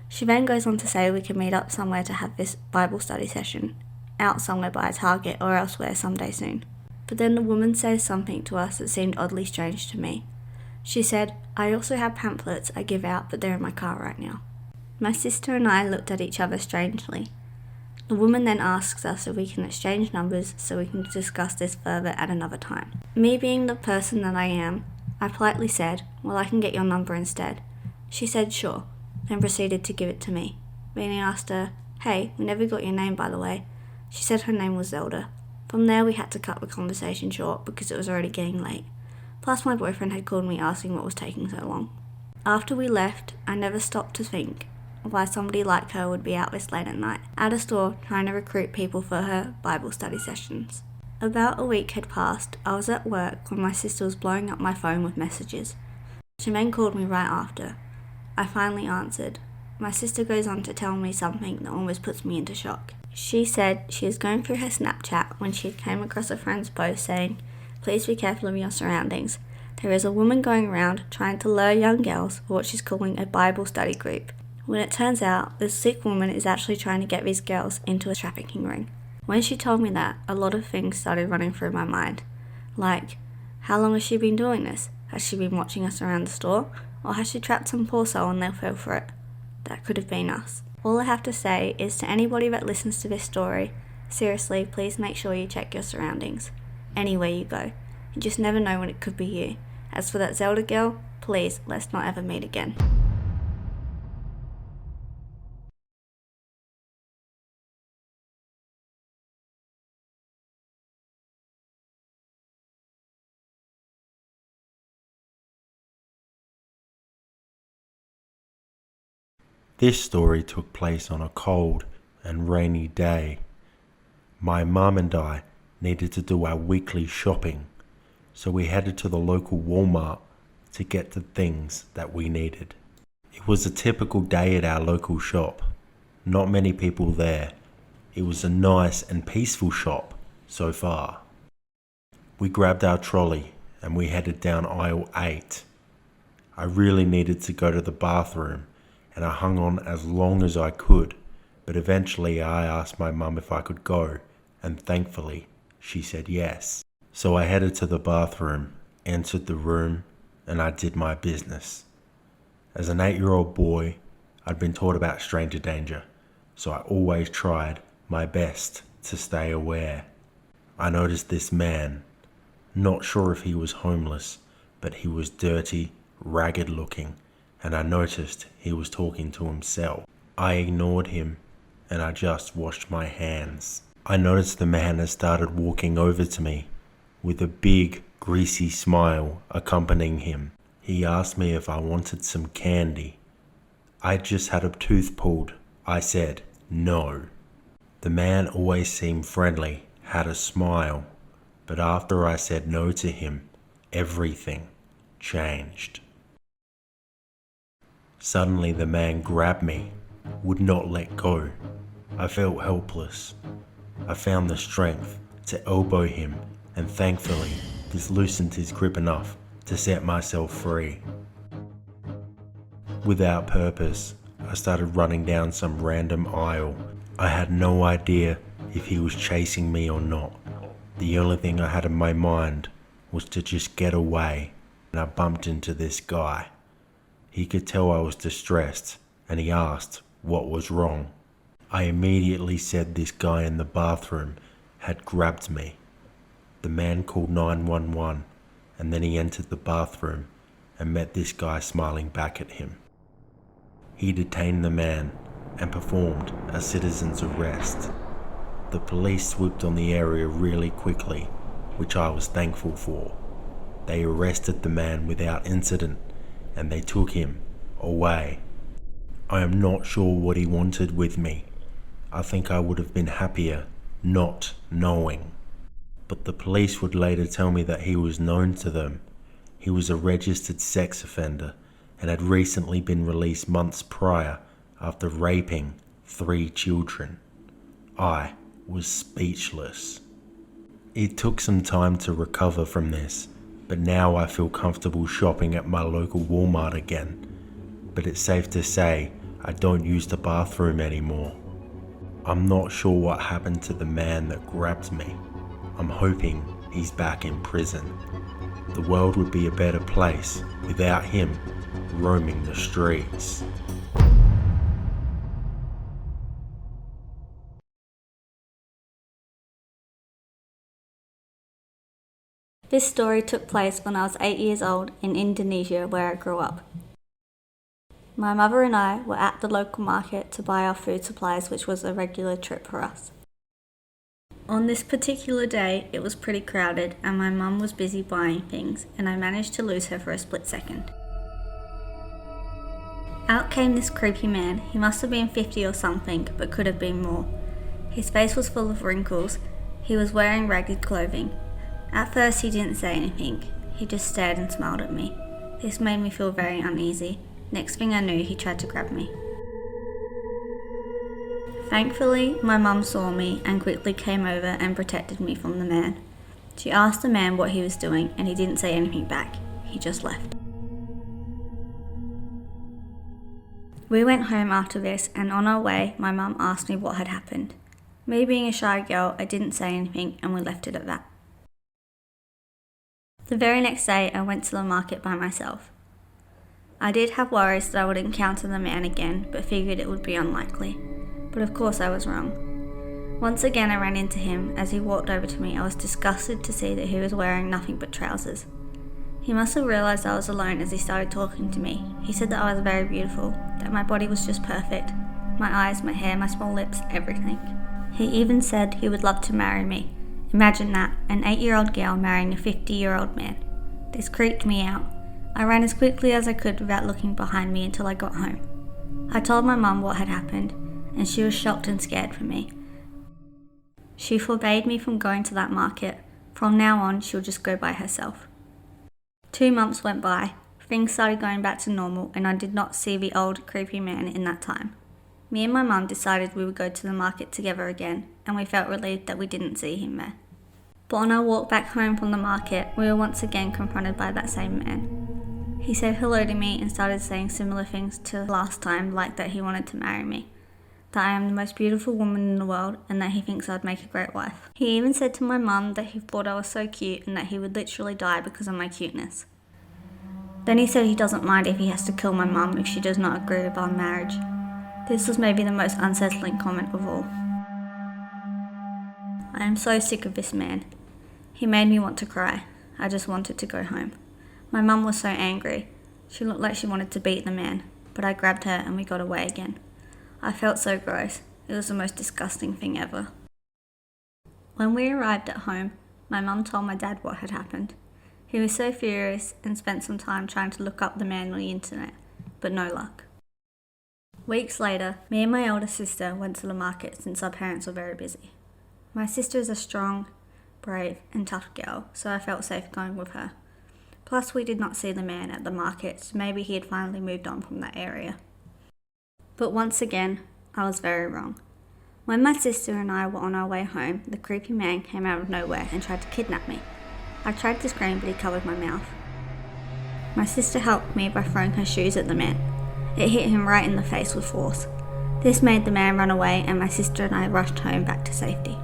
She then goes on to say we can meet up somewhere to have this Bible study session, out somewhere by a Target or elsewhere someday soon. But then the woman says something to us that seemed oddly strange to me. She said, "I also have pamphlets I give out, but they're in my car right now." My sister and I looked at each other strangely. The woman then asks us if we can exchange numbers so we can discuss this further at another time. Me being the person that I am, I politely said, "Well, I can get your number instead." She said sure, then proceeded to give it to me. Then I asked her, "Hey, we never got your name by the way." She said her name was Zelda. From there we had to cut the conversation short because it was already getting late. Plus my boyfriend had called me asking what was taking so long. After we left, I never stopped to think why somebody like her would be out this late at night, at a store trying to recruit people for her Bible study sessions. About a week had passed. I was at work when my sister was blowing up my phone with messages. She then called me right after. I finally answered. My sister goes on to tell me something that almost puts me into shock. She said she was going through her Snapchat when she came across a friend's post saying, "Please be careful of your surroundings. There is a woman going around trying to lure young girls for what she's calling a Bible study group." When it turns out, this sick woman is actually trying to get these girls into a trafficking ring. When she told me that, a lot of things started running through my mind. Like, how long has she been doing this? Has she been watching us around the store? Or has she trapped some poor soul and they'll fall for it? That could have been us. All I have to say is to anybody that listens to this story, seriously, please make sure you check your surroundings. Anywhere you go. You just never know when it could be you. As for that Zelda girl, please, let's not ever meet again. This story took place on a cold and rainy day. My mum and I needed to do our weekly shopping, so we headed to the local Walmart to get the things that we needed. It was a typical day at our local shop. Not many people there. It was a nice and peaceful shop so far. We grabbed our trolley and we headed down aisle 8. I really needed to go to the bathroom and I hung on as long as I could, but eventually I asked my mum if I could go, and thankfully she said yes. So I headed to the bathroom, entered the room, and I did my business. As an 8-year-old boy, I'd been taught about stranger danger, so I always tried my best to stay aware. I noticed this man, not sure if he was homeless, but he was dirty, ragged looking, and I noticed he was talking to himself. I ignored him and I just washed my hands. I noticed the man had started walking over to me, with a big, greasy smile accompanying him. He asked me if I wanted some candy. I just had a tooth pulled. I said no. The man always seemed friendly, had a smile, but after I said no to him, everything changed. Suddenly the man grabbed me, would not let go. I felt helpless. I found the strength to elbow him, and thankfully this loosened his grip enough to set myself free. Without purpose, I started running down some random aisle. I had no idea if he was chasing me or not. The only thing I had in my mind was to just get away, and I bumped into this guy. He could tell I was distressed, and he asked what was wrong. I immediately said this guy in the bathroom had grabbed me. The man called 911, and then he entered the bathroom and met this guy smiling back at him. He detained the man and performed a citizen's arrest. The police swooped on the area really quickly, which I was thankful for. They arrested the man without incident and they took him away. I am not sure what he wanted with me. I think I would have been happier not knowing. But the police would later tell me that he was known to them. He was a registered sex offender and had recently been released months prior after raping 3 children. I was speechless. It took some time to recover from this, but now I feel comfortable shopping at my local Walmart again. But it's safe to say I don't use the bathroom anymore. I'm not sure what happened to the man that grabbed me. I'm hoping he's back in prison. The world would be a better place without him roaming the streets. This story took place when I was 8 years old in Indonesia, where I grew up. My mother and I were at the local market to buy our food supplies, which was a regular trip for us. On this particular day, it was pretty crowded and my mum was busy buying things, and I managed to lose her for a split second. Out came this creepy man. He must have been 50 or something, but could have been more. His face was full of wrinkles. He was wearing ragged clothing. At first he didn't say anything. He just stared and smiled at me. This made me feel very uneasy. Next thing I knew, he tried to grab me. Thankfully, my mum saw me and quickly came over and protected me from the man. She asked the man what he was doing and he didn't say anything back. He just left. We went home after this, and on our way, my mum asked me what had happened. Me being a shy girl, I didn't say anything and we left it at that. The very next day, I went to the market by myself. I did have worries that I would encounter the man again, but figured it would be unlikely. But of course I was wrong. Once again I ran into him. As he walked over to me, I was disgusted to see that he was wearing nothing but trousers. He must have realised I was alone as he started talking to me. He said that I was very beautiful, that my body was just perfect. My eyes, my hair, my small lips, everything. He even said he would love to marry me. Imagine that, an 8-year-old girl marrying a 50-year-old man. This creeped me out. I ran as quickly as I could without looking behind me until I got home. I told my mum what had happened, and she was shocked and scared for me. She forbade me from going to that market. From now on, she'll just go by herself. 2 months went by. Things started going back to normal, and I did not see the old, creepy man in that time. Me and my mum decided we would go to the market together again, and we felt relieved that we didn't see him there. But on our walk back home from the market, we were once again confronted by that same man. He said hello to me and started saying similar things to last time, like that he wanted to marry me, that I am the most beautiful woman in the world, and that he thinks I'd make a great wife. He even said to my mum that he thought I was so cute and that he would literally die because of my cuteness. Then he said he doesn't mind if he has to kill my mum if she does not agree with our marriage. This was maybe the most unsettling comment of all. I am so sick of this man. He made me want to cry. I just wanted to go home. My mum was so angry. She looked like she wanted to beat the man, but I grabbed her and we got away again. I felt so gross. It was the most disgusting thing ever. When we arrived at home, My mum told my dad what had happened. He was so furious and spent some time trying to look up the man on the internet, but no luck. Weeks later, me and my older sister went to the market since our parents were very busy. My sister is a strong, brave and tough girl, so I felt safe going with her. Plus, we did not see the man at the market, so maybe he had finally moved on from that area. But once again, I was very wrong. When my sister and I were on our way home, the creepy man came out of nowhere and tried to kidnap me. I tried to scream, but he covered my mouth. My sister helped me by throwing her shoes at the man. It hit him right in the face with force. This made the man run away, and my sister and I rushed home back to safety.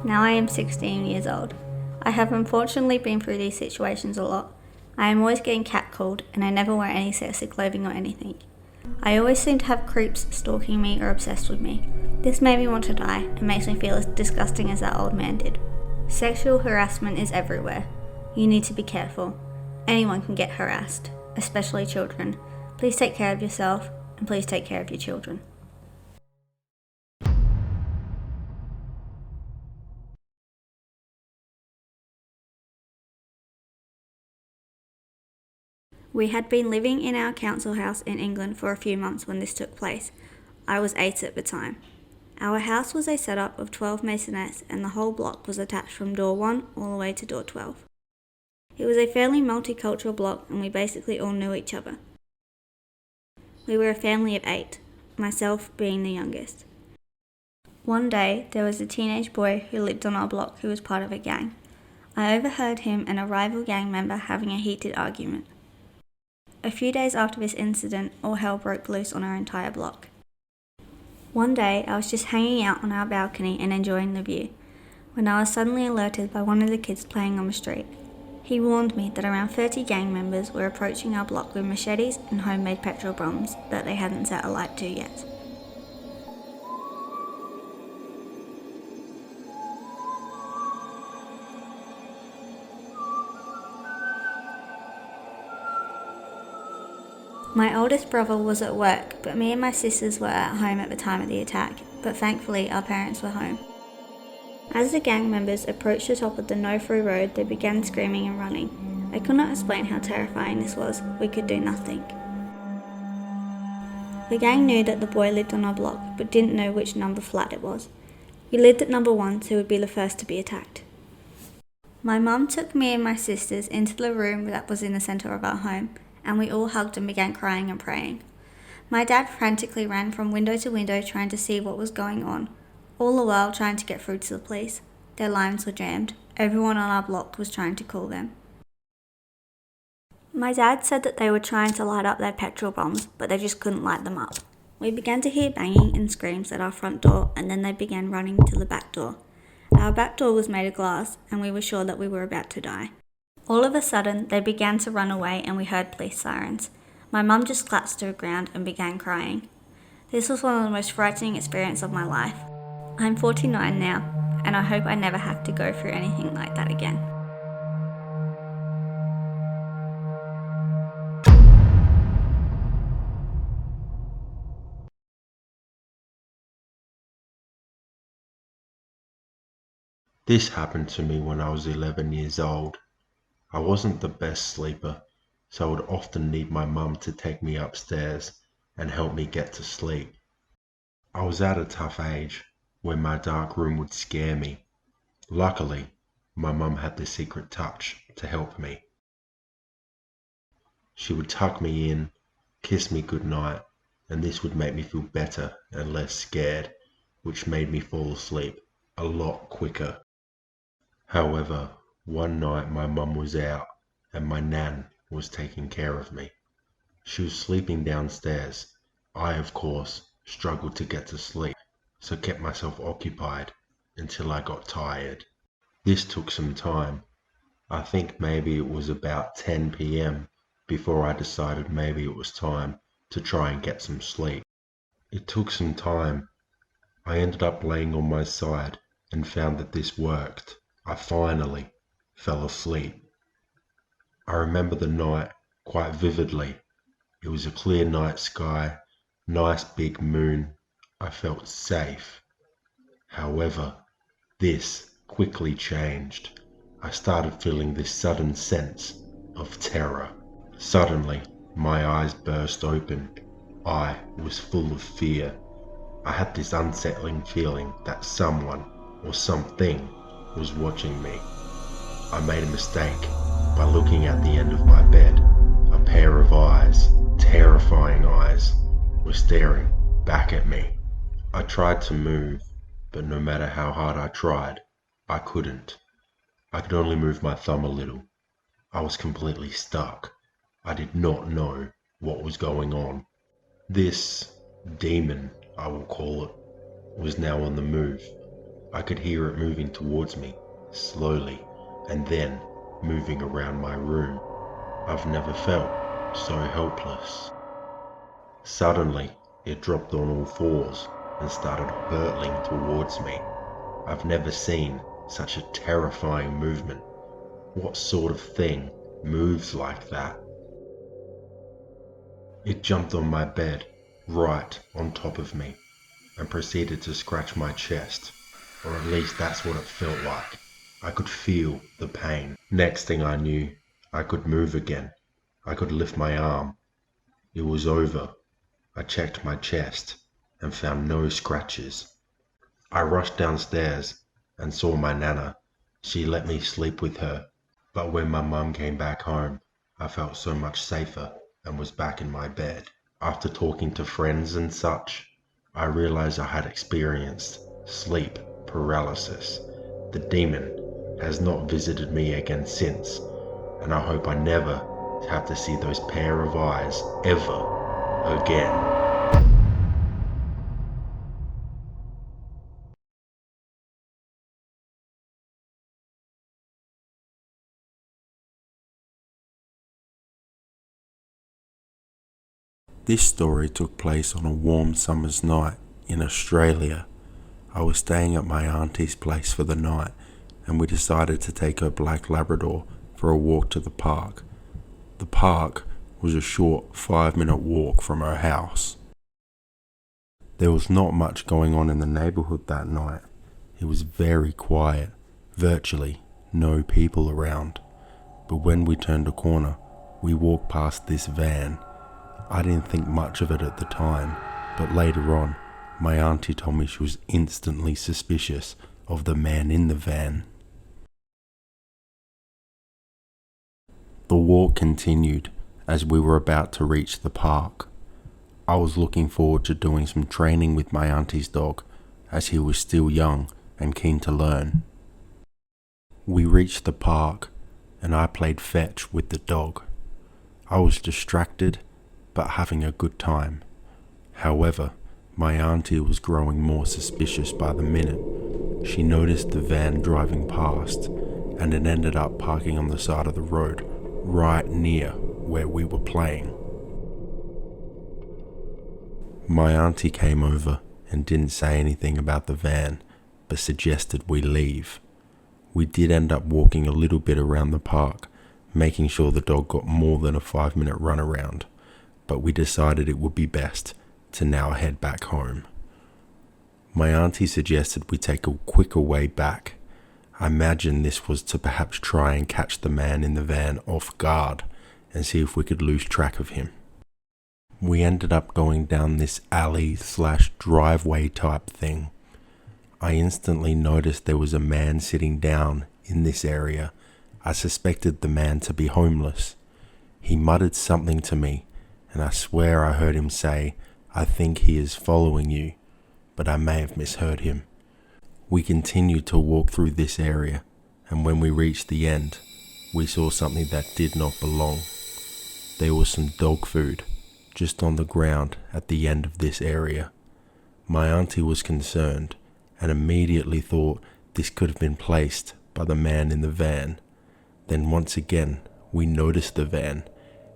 Now I am 16 years old. I have unfortunately been through these situations a lot. I am always getting catcalled, and I never wear any sexy clothing or anything. I always seem to have creeps stalking me or obsessed with me. This made me want to die and makes me feel as disgusting as that old man did. Sexual harassment is everywhere. You need to be careful. Anyone can get harassed, especially children. Please take care of yourself, and please take care of your children. We had been living in our council house in England for a few months when this took place. I was 8 at the time. Our house was a setup of 12 masonettes, and the whole block was attached from door 1 all the way to door 12. It was a fairly multicultural block, and we basically all knew each other. We were a family of 8, myself being the youngest. One day, there was a teenage boy who lived on our block who was part of a gang. I overheard him and a rival gang member having a heated argument. A few days after this incident, all hell broke loose on our entire block. One day, I was just hanging out on our balcony and enjoying the view, when I was suddenly alerted by one of the kids playing on the street. He warned me that around 30 gang members were approaching our block with machetes and homemade petrol bombs that they hadn't set alight to yet. My oldest brother was at work, but me and my sisters were at home at the time of the attack, but thankfully our parents were home. As the gang members approached the top of the no-through road, they began screaming and running. I could not explain how terrifying this was. We could do nothing. The gang knew that the boy lived on our block, but didn't know which number flat it was. We lived at number 1, so we'd be the first to be attacked. My mum took me and my sisters into the room that was in the centre of our home, and we all hugged and began crying and praying. My dad frantically ran from window to window trying to see what was going on, all the while trying to get through to the police. Their lines were jammed. Everyone on our block was trying to call them. My dad said that they were trying to light up their petrol bombs, but they just couldn't light them up. We began to hear banging and screams at our front door, and then they began running to the back door. Our back door was made of glass, and we were sure that we were about to die. All of a sudden, they began to run away and we heard police sirens. My mum just collapsed to the ground and began crying. This was one of the most frightening experiences of my life. I'm 49 now, and I hope I never have to go through anything like that again. This happened to me when I was 11 years old. I wasn't the best sleeper, so I would often need my mum to take me upstairs and help me get to sleep. I was at a tough age where my dark room would scare me. Luckily, my mum had the secret touch to help me. She would tuck me in, kiss me goodnight, and this would make me feel better and less scared, which made me fall asleep a lot quicker. However, one night my mum was out and my nan was taking care of me. She was sleeping downstairs. I, of course, struggled to get to sleep, so kept myself occupied until I got tired. This took some time. I think maybe it was about 10 p.m. before I decided maybe it was time to try and get some sleep. It took some time. I ended up laying on my side and found that this worked. I finally fell asleep. I remember the night quite vividly. It was a clear night sky, nice big moon. I felt safe. However, this quickly changed. I started feeling this sudden sense of terror. Suddenly, my eyes burst open. I was full of fear. I had this unsettling feeling that someone or something was watching me. I made a mistake by looking at the end of my bed. A pair of eyes, terrifying eyes, were staring back at me. I tried to move, but no matter how hard I tried, I couldn't. I could only move my thumb a little. I was completely stuck. I did not know what was going on. This demon, I will call it, was now on the move. I could hear it moving towards me, slowly, and then moving around my room. I've never felt so helpless. Suddenly, it dropped on all fours and started hurtling towards me. I've never seen such a terrifying movement. What sort of thing moves like that? It jumped on my bed, right on top of me, and proceeded to scratch my chest, or at least that's what it felt like. I could feel the pain. Next thing I knew, I could move again. I could lift my arm. It was over. I checked my chest and found no scratches. I rushed downstairs and saw my nana. She let me sleep with her. But when my mum came back home, I felt so much safer and was back in my bed. After talking to friends and such, I realized I had experienced sleep paralysis. The demon has not visited me again since, and I hope I never have to see those pair of eyes ever again. This story took place on a warm summer's night in Australia. I was staying at my auntie's place for the night, and we decided to take her black Labrador for a walk to the park. The park was a short 5-minute walk from her house. There was not much going on in the neighbourhood that night. It was very quiet, virtually no people around. But when we turned a corner, we walked past this van. I didn't think much of it at the time, but later on, my auntie told me she was instantly suspicious of the man in the van. The walk continued as we were about to reach the park. I was looking forward to doing some training with my auntie's dog, as he was still young and keen to learn. We reached the park, and I played fetch with the dog. I was distracted, but having a good time. However, my auntie was growing more suspicious by the minute. She noticed the van driving past, and it ended up parking on the side of the road, right near where we were playing. My auntie came over and didn't say anything about the van, but suggested we leave. We did end up walking a little bit around the park, making sure the dog got more than a 5-minute run around, but we decided it would be best to now head back home. My auntie suggested we take a quicker way back. I imagine this was to perhaps try and catch the man in the van off guard and see if we could lose track of him. We ended up going down this alley/driveway type thing. I instantly noticed there was a man sitting down in this area. I suspected the man to be homeless. He muttered something to me, and I swear I heard him say, "I think he is following you," but I may have misheard him. We continued to walk through this area, and when we reached the end, we saw something that did not belong. There was some dog food just on the ground at the end of this area. My auntie was concerned and immediately thought this could have been placed by the man in the van. Then once again, we noticed the van.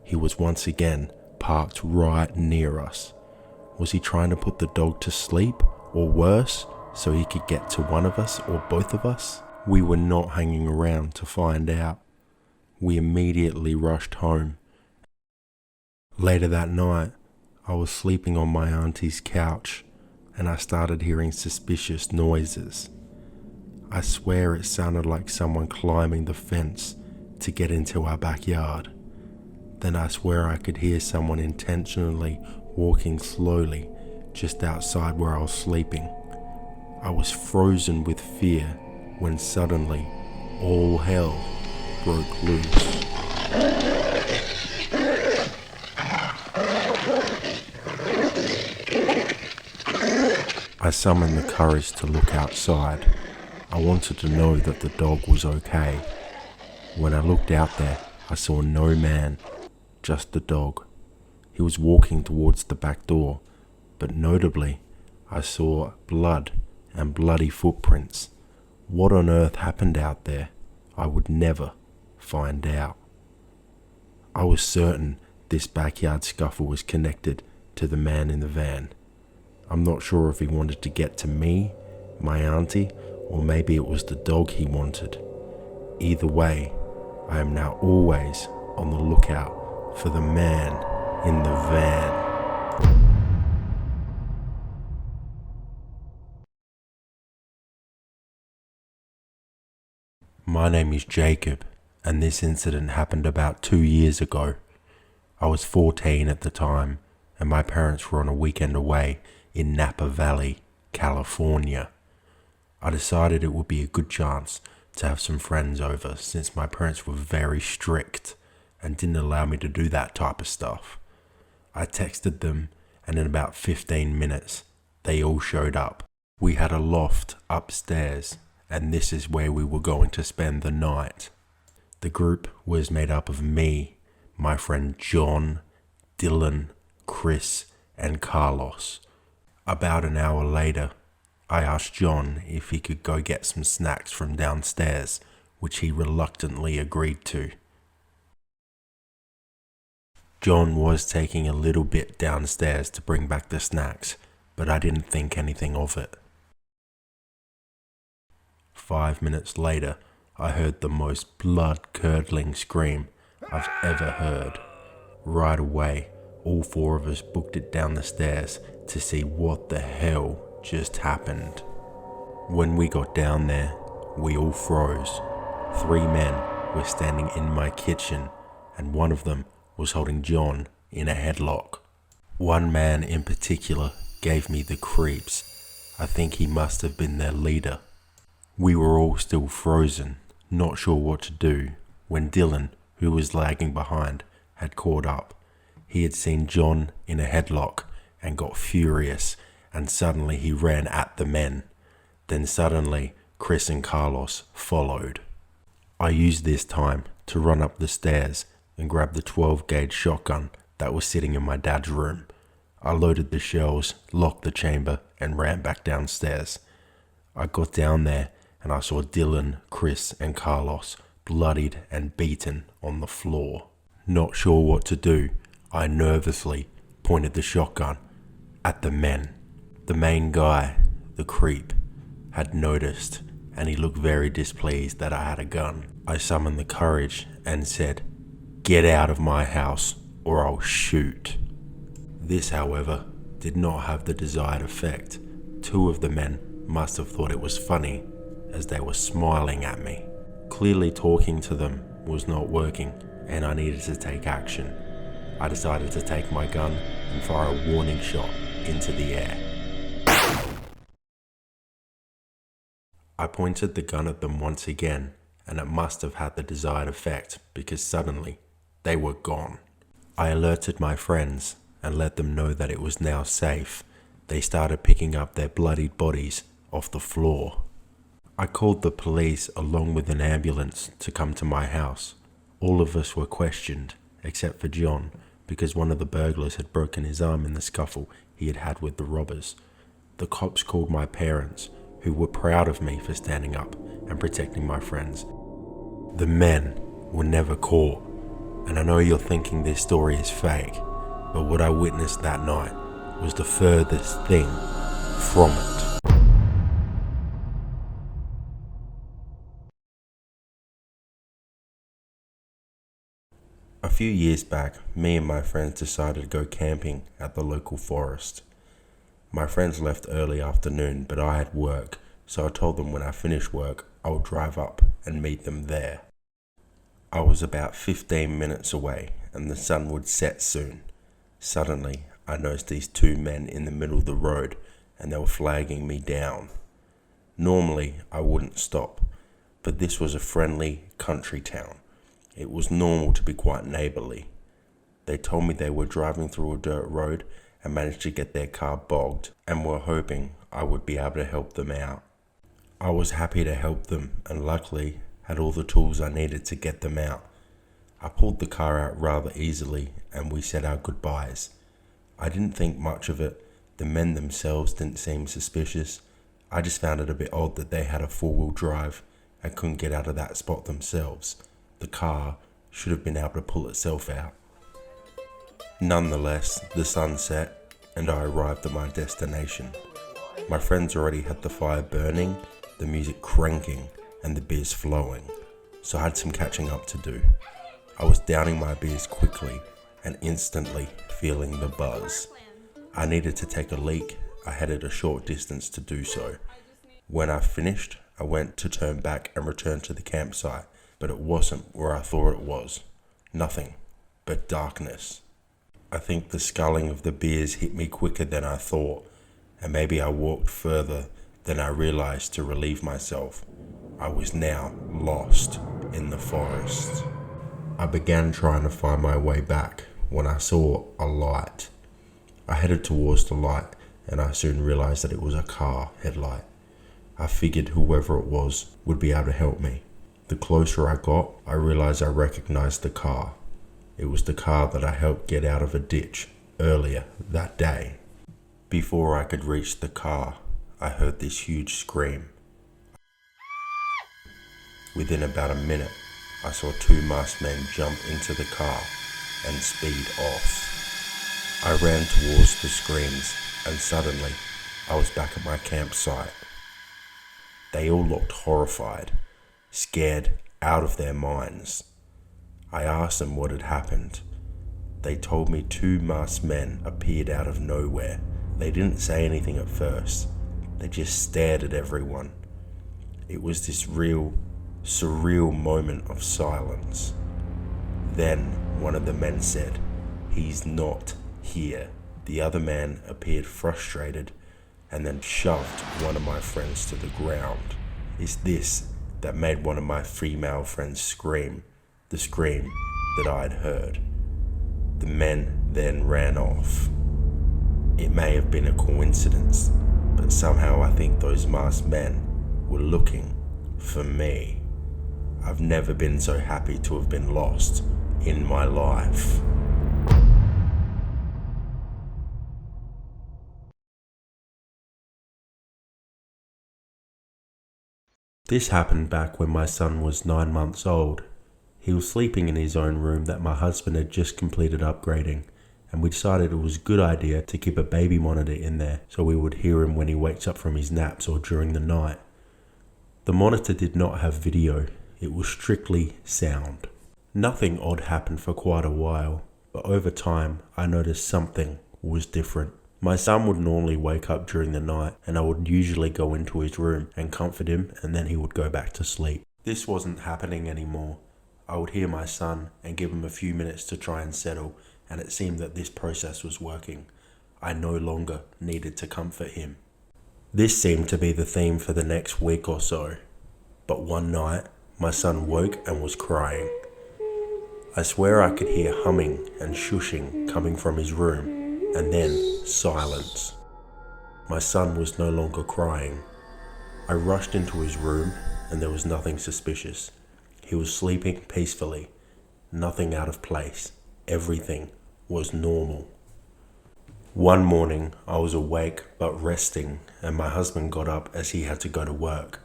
He was once again parked right near us. Was he trying to put the dog to sleep, or worse, so he could get to one of us or both of us? We were not hanging around to find out. We immediately rushed home. Later that night, I was sleeping on my auntie's couch, and I started hearing suspicious noises. I swear it sounded like someone climbing the fence to get into our backyard. Then I swear I could hear someone intentionally walking slowly just outside where I was sleeping. I was frozen with fear when suddenly all hell broke loose. I summoned the courage to look outside. I wanted to know that the dog was okay. When I looked out there, I saw no man, just the dog. He was walking towards the back door, but notably, I saw blood and bloody footprints. What on earth happened out there? I would never find out. I was certain this backyard scuffle was connected to the man in the van. I'm not sure if he wanted to get to me, my auntie, or maybe it was the dog he wanted. Either way, I am now always on the lookout for the man in the van. My name is Jacob, and this incident happened about 2 years ago. I was 14 at the time, and my parents were on a weekend away in Napa Valley, California. I decided it would be a good chance to have some friends over since my parents were very strict and didn't allow me to do that type of stuff. I texted them, and in about 15 minutes, they all showed up. We had a loft upstairs, and this is where we were going to spend the night. The group was made up of me, my friend John, Dylan, Chris, and Carlos. About an hour later, I asked John if he could go get some snacks from downstairs, which he reluctantly agreed to. John was taking a little bit downstairs to bring back the snacks, but I didn't think anything of it. 5 minutes later, I heard the most blood-curdling scream I've ever heard. Right away, all four of us booked it down the stairs to see what the hell just happened. When we got down there, we all froze. 3 men were standing in my kitchen, and one of them was holding John in a headlock. One man in particular gave me the creeps. I think he must have been their leader. We were all still frozen, not sure what to do, when Dylan, who was lagging behind, had caught up. He had seen John in a headlock and got furious, and suddenly he ran at the men. Then suddenly, Chris and Carlos followed. I used this time to run up the stairs and grab the 12-gauge shotgun that was sitting in my dad's room. I loaded the shells, locked the chamber, and ran back downstairs. I got down there and I saw Dylan, Chris, and Carlos bloodied and beaten on the floor. Not sure what to do, I nervously pointed the shotgun at the men. The main guy, the creep, had noticed, and he looked very displeased that I had a gun. I summoned the courage and said, "Get out of my house or I'll shoot." This, however, did not have the desired effect. 2 of the men must have thought it was funny, as they were smiling at me. Clearly talking to them was not working, and I needed to take action. I decided to take my gun and fire a warning shot into the air. I pointed the gun at them once again, and it must have had the desired effect because suddenly they were gone. I alerted my friends and let them know that it was now safe. They started picking up their bloodied bodies off the floor. I called the police along with an ambulance to come to my house. All of us were questioned, except for John, because one of the burglars had broken his arm in the scuffle he had had with the robbers. The cops called my parents, who were proud of me for standing up and protecting my friends. The men were never caught, and I know you're thinking this story is fake, but what I witnessed that night was the furthest thing from it. A few years back, me and my friends decided to go camping at the local forest. My friends left early afternoon, but I had work, so I told them when I finished work, I would drive up and meet them there. I was about 15 minutes away and the sun would set soon. Suddenly, I noticed these two men in the middle of the road and they were flagging me down. Normally, I wouldn't stop, but this was a friendly country town. It was normal to be quite neighbourly. They told me they were driving through a dirt road and managed to get their car bogged and were hoping I would be able to help them out. I was happy to help them and luckily had all the tools I needed to get them out. I pulled the car out rather easily and we said our goodbyes. I didn't think much of it. The men themselves didn't seem suspicious. I just found it a bit odd that they had a four-wheel drive and couldn't get out of that spot themselves. The car should have been able to pull itself out. Nonetheless, the sun set and I arrived at my destination. My friends already had the fire burning, the music cranking and the beers flowing, so I had some catching up to do. I was downing my beers quickly and instantly feeling the buzz. I needed to take a leak. I headed a short distance to do so. When I finished, I went to turn back and return to the campsite, but it wasn't where I thought it was. Nothing but darkness. I think the sculling of the beers hit me quicker than I thought, and maybe I walked further than I realized to relieve myself. I was now lost in the forest. I began trying to find my way back when I saw a light. I headed towards the light and I soon realized that it was a car headlight. I figured whoever it was would be able to help me. The closer I got, I realized I recognized the car. It was the car that I helped get out of a ditch earlier that day. Before I could reach the car, I heard this huge scream. Within about a minute, I saw two masked men jump into the car and speed off. I ran towards the screams and suddenly I was back at my campsite. They all looked horrified, scared out of their minds. I asked them what had happened. They told me two masked men appeared out of nowhere. They didn't say anything at first. They just stared at everyone. It was this real, surreal moment of silence. Then one of the men said, "He's not here." The other man appeared frustrated and then shoved one of my friends to the ground. It's this that made one of my female friends scream, the scream that I'd heard. The men then ran off. It may have been a coincidence, but somehow I think those masked men were looking for me. I've never been so happy to have been lost in my life. This happened back when my son was 9 months old. He was sleeping in his own room that my husband had just completed upgrading, and we decided it was a good idea to keep a baby monitor in there so we would hear him when he wakes up from his naps or during the night. The monitor did not have video, it was strictly sound. Nothing odd happened for quite a while, but over time I noticed something was different. My son would normally wake up during the night and I would usually go into his room and comfort him and then he would go back to sleep. This wasn't happening anymore. I would hear my son and give him a few minutes to try and settle, and it seemed that this process was working. I no longer needed to comfort him. This seemed to be the theme for the next week or so, but one night my son woke and was crying. I swear I could hear humming and shushing coming from his room, and then silence. My son was no longer crying. I rushed into his room and there was nothing suspicious. He was sleeping peacefully, nothing out of place. Everything was normal. One morning I was awake but resting and my husband got up as he had to go to work.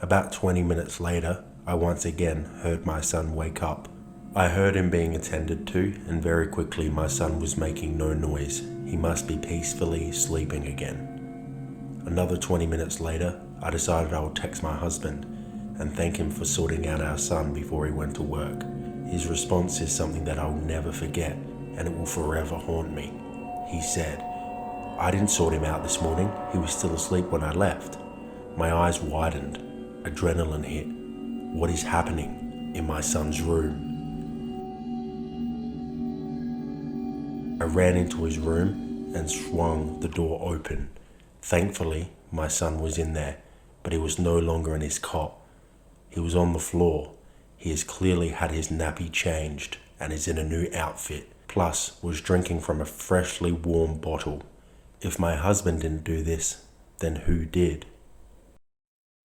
About 20 minutes later, I once again heard my son wake up. I heard him being attended to and very quickly my son was making no noise. He must be peacefully sleeping again. Another 20 minutes later, I decided I would text my husband and thank him for sorting out our son before he went to work. His response is something that I'll never forget and it will forever haunt me. He said, "I didn't sort him out this morning. He was still asleep when I left." My eyes widened. Adrenaline hit. What is happening in my son's room? I ran into his room and swung the door open. Thankfully, my son was in there, but he was no longer in his cot. He was on the floor. He has clearly had his nappy changed and is in a new outfit, plus was drinking from a freshly warm bottle. If my husband didn't do this, then who did?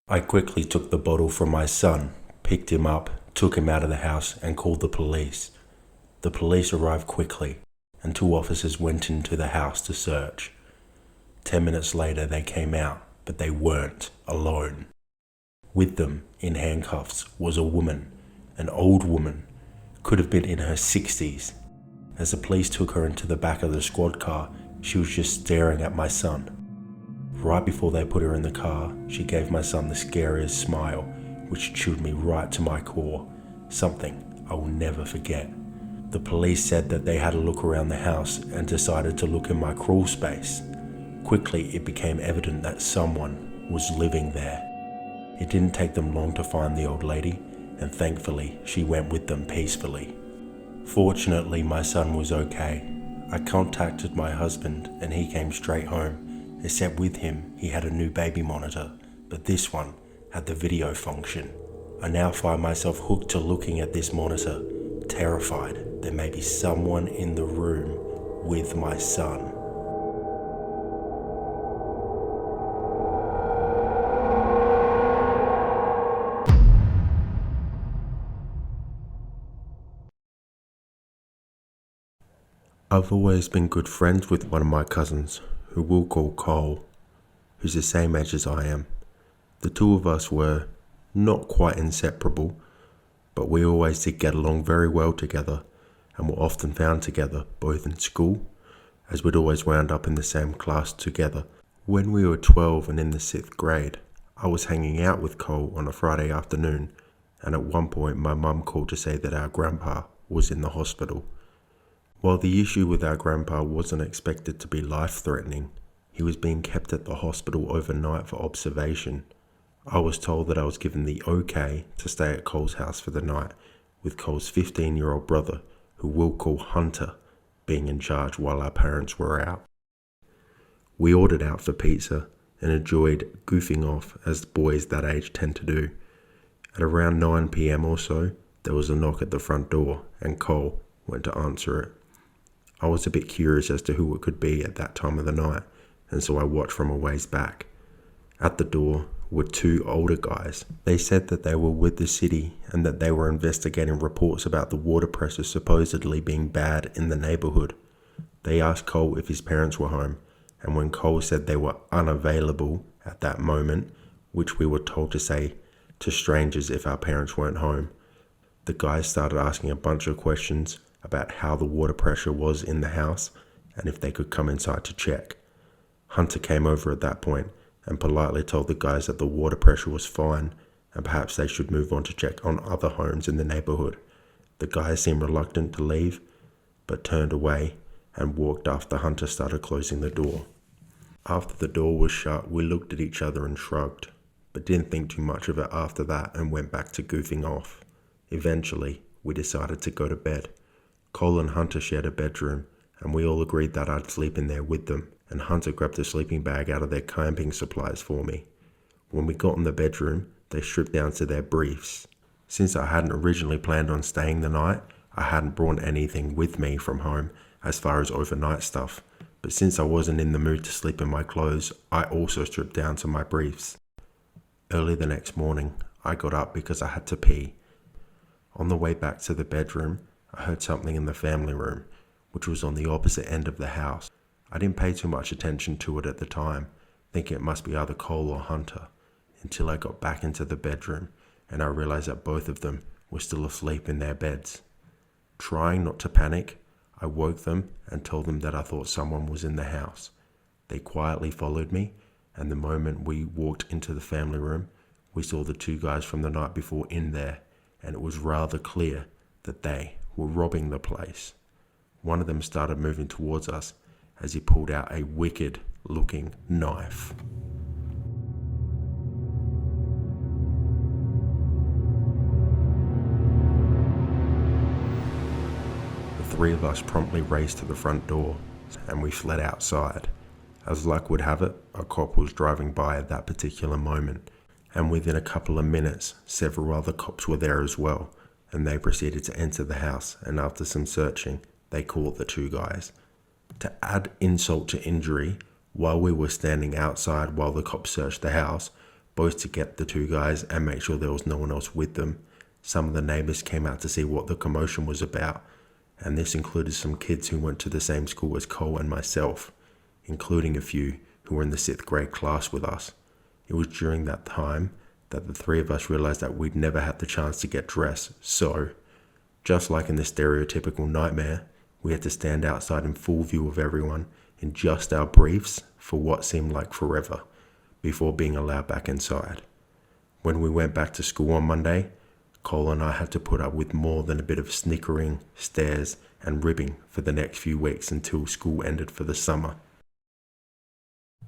I quickly took the bottle from my son, picked him up, took him out of the house and called the police. The police arrived quickly and 2 officers went into the house to search. 10 minutes later they came out, but they weren't alone. With them, in handcuffs, was a woman, an old woman, could have been in her 60s. As the police took her into the back of the squad car, she was just staring at my son. Right before they put her in the car, she gave my son the scariest smile, which chilled me right to my core, something I will never forget. The police said that they had a look around the house and decided to look in my crawlspace. Quickly, it became evident that someone was living there. It didn't take them long to find the old lady, and thankfully, she went with them peacefully. Fortunately, my son was okay. I contacted my husband and he came straight home, except with him, he had a new baby monitor, but this one had the video function. I now find myself hooked to looking at this monitor, terrified there may be someone in the room with my son. I've always been good friends with one of my cousins, who we'll call Cole, who's the same age as I am. The two of us were not quite inseparable, but we always did get along very well together and were often found together, both in school, as we'd always wound up in the same class together. When we were 12 and in the 6th grade, I was hanging out with Cole on a Friday afternoon, and at one point my mum called to say that our grandpa was in the hospital. While the issue with our grandpa wasn't expected to be life-threatening, he was being kept at the hospital overnight for observation. I was told that I was given the okay to stay at Cole's house for the night, with Cole's 15-year-old brother, who we'll call Hunter, being in charge while our parents were out. We ordered out for pizza and enjoyed goofing off as boys that age tend to do. At around 9 p.m. or so, there was a knock at the front door and Cole went to answer it. I was a bit curious as to who it could be at that time of the night, and so I watched from a ways back. At the door were 2 older guys. They said that they were with the city and that they were investigating reports about the water pressure supposedly being bad in the neighborhood. They asked Cole if his parents were home, and when Cole said they were unavailable at that moment, which we were told to say to strangers if our parents weren't home, the guys started asking a bunch of questions about how the water pressure was in the house and if they could come inside to check. Hunter came over at that point and politely told the guys that the water pressure was fine and perhaps they should move on to check on other homes in the neighborhood. The guys seemed reluctant to leave, but turned away and walked after Hunter started closing the door. After the door was shut, we looked at each other and shrugged, but didn't think too much of it after that and went back to goofing off. Eventually, we decided to go to bed. Cole and Hunter shared a bedroom, and we all agreed that I'd sleep in there with them, and Hunter grabbed a sleeping bag out of their camping supplies for me. When we got in the bedroom, they stripped down to their briefs. Since I hadn't originally planned on staying the night, I hadn't brought anything with me from home as far as overnight stuff, but since I wasn't in the mood to sleep in my clothes, I also stripped down to my briefs. Early the next morning, I got up because I had to pee. On the way back to the bedroom, I heard something in the family room, which was on the opposite end of the house. I didn't pay too much attention to it at the time, thinking it must be either Cole or Hunter, until I got back into the bedroom and I realized that both of them were still asleep in their beds. Trying not to panic, I woke them and told them that I thought someone was in the house. They quietly followed me, and the moment we walked into the family room, we saw the 2 guys from the night before in there, and it was rather clear that they were robbing the place. One of them started moving towards us as he pulled out a wicked-looking knife. three of us promptly raced to the front door and we fled outside. As luck would have it, a cop was driving by at that particular moment, and within a couple of minutes, several other cops were there as well, and they proceeded to enter the house, and after some searching, they caught the two guys. To add insult to injury, while we were standing outside while the cops searched the house, both to get the two guys and make sure there was no one else with them, some of the neighbours came out to see what the commotion was about, and this included some kids who went to the same school as Cole and myself, including a few who were in the 6th grade class with us. It was during that time that the three of us realised that we'd never had the chance to get dressed, so, just like in the stereotypical nightmare, we had to stand outside in full view of everyone in just our briefs for what seemed like forever, before being allowed back inside. When we went back to school on Monday, Cole and I had to put up with more than a bit of snickering, stares, and ribbing for the next few weeks until school ended for the summer.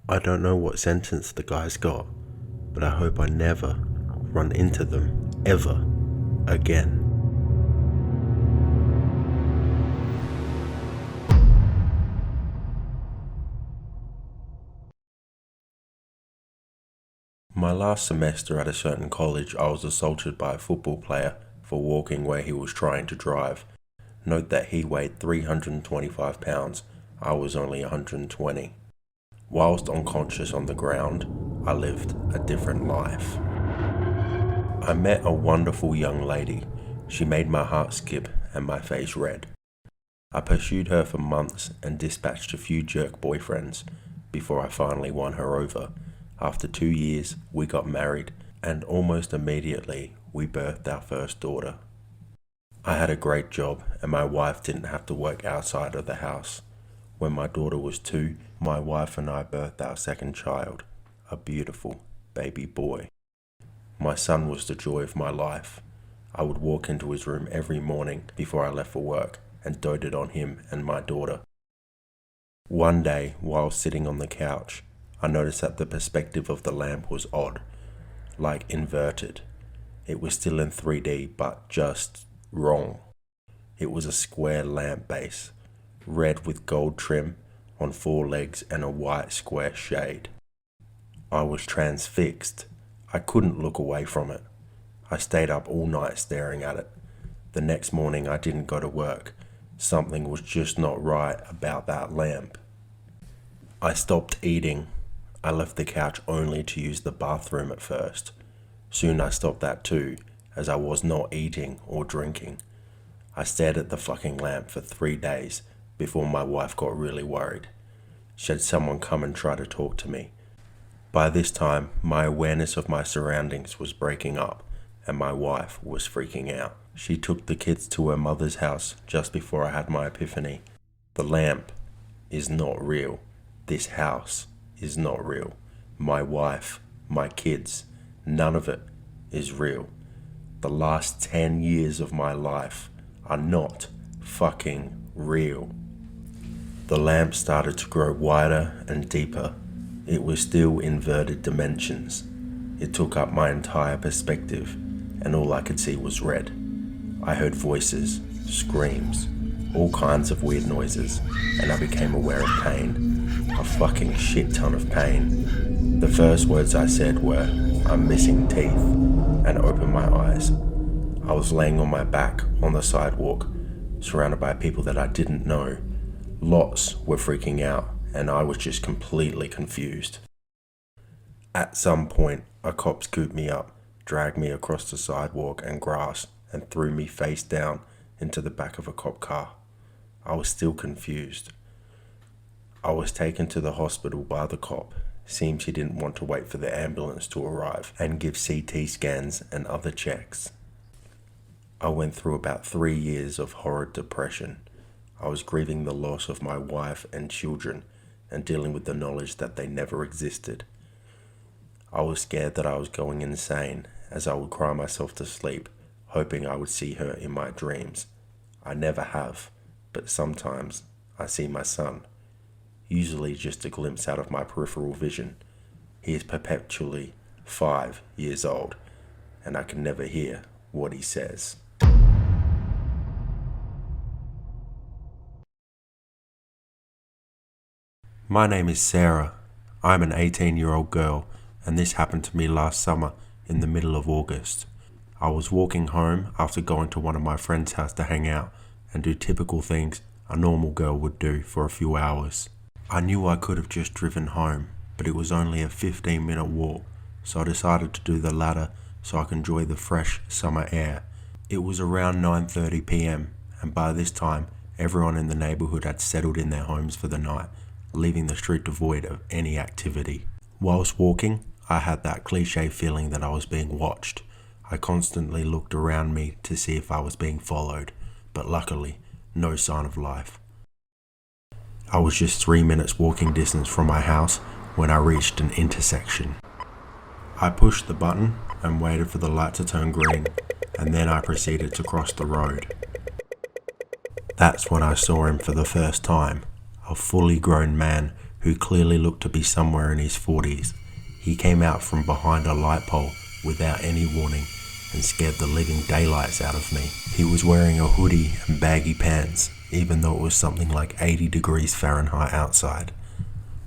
I don't know what sentence the guys got, but I hope I never run into them ever again. My last semester at a certain college, I was assaulted by a football player for walking where he was trying to drive. Note that he weighed 325 pounds, I was only 120. Whilst unconscious on the ground, I lived a different life. I met a wonderful young lady. She made my heart skip and my face red. I pursued her for months and dispatched a few jerk boyfriends before I finally won her over. After 2 years, we got married, and almost immediately, we birthed our first daughter. I had a great job, and my wife didn't have to work outside of the house. When my daughter was 2, my wife and I birthed our second child, a beautiful baby boy. My son was the joy of my life. I would walk into his room every morning before I left for work and doted on him and my daughter. One day, while sitting on the couch, I noticed that the perspective of the lamp was odd, like inverted. It was still in 3D, but just wrong. It was a square lamp base, red with gold trim, on 4 legs and a white square shade. I was transfixed. I couldn't look away from it. I stayed up all night staring at it. The next morning I didn't go to work. Something was just not right about that lamp. I stopped eating. I left the couch only to use the bathroom at first. Soon I stopped that too, as I was not eating or drinking. I stared at the fucking lamp for 3 days before my wife got really worried. She had someone come and try to talk to me. By this time, my awareness of my surroundings was breaking up, and my wife was freaking out. She took the kids to her mother's house just before I had my epiphany. The lamp is not real. This house is not real. My wife, my kids, none of it is real. The last 10 years of my life are not fucking real. The lamp started to grow wider and deeper. It was still inverted dimensions. It took up my entire perspective, and all I could see was red. I heard voices, screams, all kinds of weird noises, and I became aware of pain. A fucking shit ton of pain. The first words I said were, "I'm missing teeth," and opened my eyes. I was laying on my back on the sidewalk, surrounded by people that I didn't know. Lots were freaking out, and I was just completely confused. At some point, a cop scooped me up, dragged me across the sidewalk and grass, and threw me face down into the back of a cop car. I was still confused. I was taken to the hospital by the cop. Seems he didn't want to wait for the ambulance to arrive and give CT scans and other checks. I went through about 3 years of horrid depression. I was grieving the loss of my wife and children and dealing with the knowledge that they never existed. I was scared that I was going insane, as I would cry myself to sleep, hoping I would see her in my dreams. I never have, but sometimes I see my son. Usually just a glimpse out of my peripheral vision. He is perpetually 5 years old, and I can never hear what he says. My name is Sarah. I'm an 18-year-old girl, and this happened to me last summer in the middle of August. I was walking home after going to one of my friend's house to hang out and do typical things a normal girl would do for a few hours. I knew I could have just driven home, but it was only a 15-minute walk, so I decided to do the latter so I could enjoy the fresh summer air. It was around 9:30 p.m, and by this time, everyone in the neighborhood had settled in their homes for the night, leaving the street devoid of any activity. Whilst walking, I had that cliche feeling that I was being watched. I constantly looked around me to see if I was being followed, but luckily, no sign of life. I was just 3 minutes walking distance from my house when I reached an intersection. I pushed the button and waited for the light to turn green, and then I proceeded to cross the road. That's when I saw him for the first time. A fully grown man who clearly looked to be somewhere in his 40s. He came out from behind a light pole without any warning and scared the living daylights out of me. He was wearing a hoodie and baggy pants, even though it was something like 80 degrees Fahrenheit outside.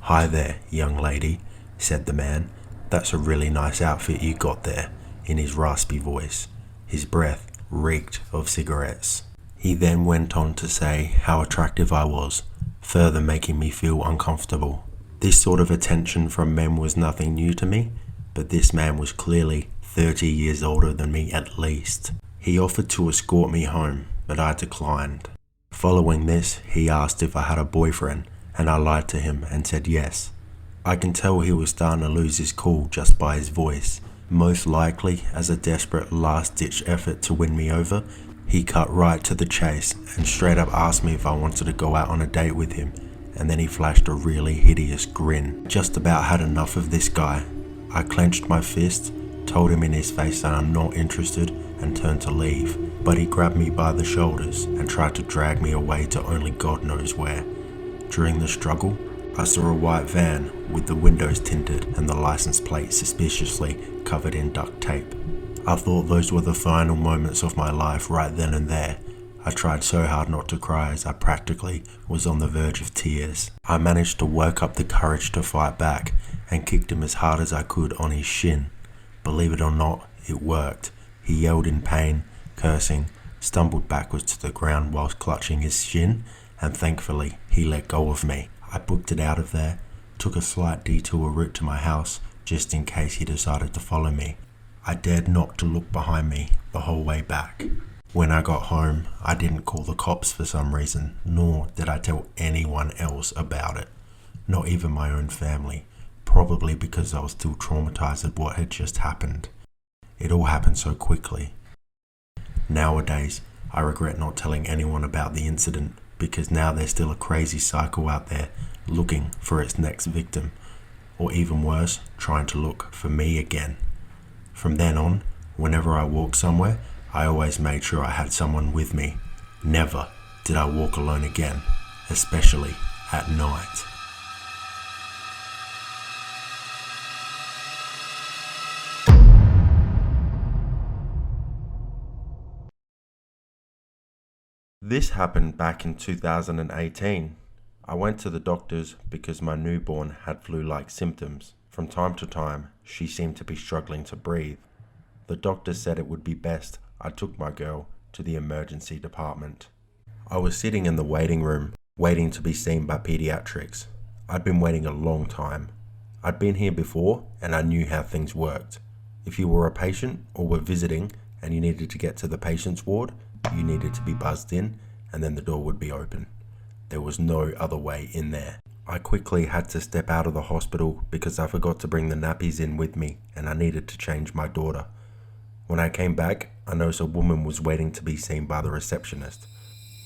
"Hi there, young lady," said the man. "That's a really nice outfit you got there," in his raspy voice. His breath reeked of cigarettes. He then went on to say how attractive I was, further making me feel uncomfortable. This sort of attention from men was nothing new to me, but this man was clearly 30 years older than me at least. He offered to escort me home, but I declined. Following this, he asked if I had a boyfriend, and I lied to him and said yes. I can tell he was starting to lose his cool just by his voice. Most likely, as a desperate last-ditch effort to win me over, he cut right to the chase and straight up asked me if I wanted to go out on a date with him, and then he flashed a really hideous grin. Just about had enough of this guy. I clenched my fist, told him in his face that I'm not interested, and turned to leave, but he grabbed me by the shoulders and tried to drag me away to only God knows where. During the struggle, I saw a white van with the windows tinted and the license plate suspiciously covered in duct tape. I thought those were the final moments of my life right then and there. I tried so hard not to cry as I practically was on the verge of tears. I managed to work up the courage to fight back and kicked him as hard as I could on his shin. Believe it or not, it worked. He yelled in pain, cursing, stumbled backwards to the ground whilst clutching his shin, and thankfully he let go of me. I booked it out of there, took a slight detour route to my house just in case he decided to follow me. I dared not to look behind me the whole way back. When I got home, I didn't call the cops for some reason, nor did I tell anyone else about it. Not even my own family, probably because I was still traumatized at what had just happened. It all happened so quickly. Nowadays, I regret not telling anyone about the incident because now there's still a crazy psycho out there looking for its next victim, or even worse, trying to look for me again. From then on, whenever I walked somewhere, I always made sure I had someone with me. Never did I walk alone again, especially at night. This happened back in 2018. I went to the doctors because my newborn had flu-like symptoms. From time to time, she seemed to be struggling to breathe. The doctor said it would be best I took my girl to the emergency department. I was sitting in the waiting room, waiting to be seen by pediatrics. I'd been waiting a long time. I'd been here before and I knew how things worked. If you were a patient or were visiting and you needed to get to the patient's ward, you needed to be buzzed in and then the door would be open. There was no other way in there. I quickly had to step out of the hospital because I forgot to bring the nappies in with me and I needed to change my daughter. When I came back, I noticed a woman was waiting to be seen by the receptionist.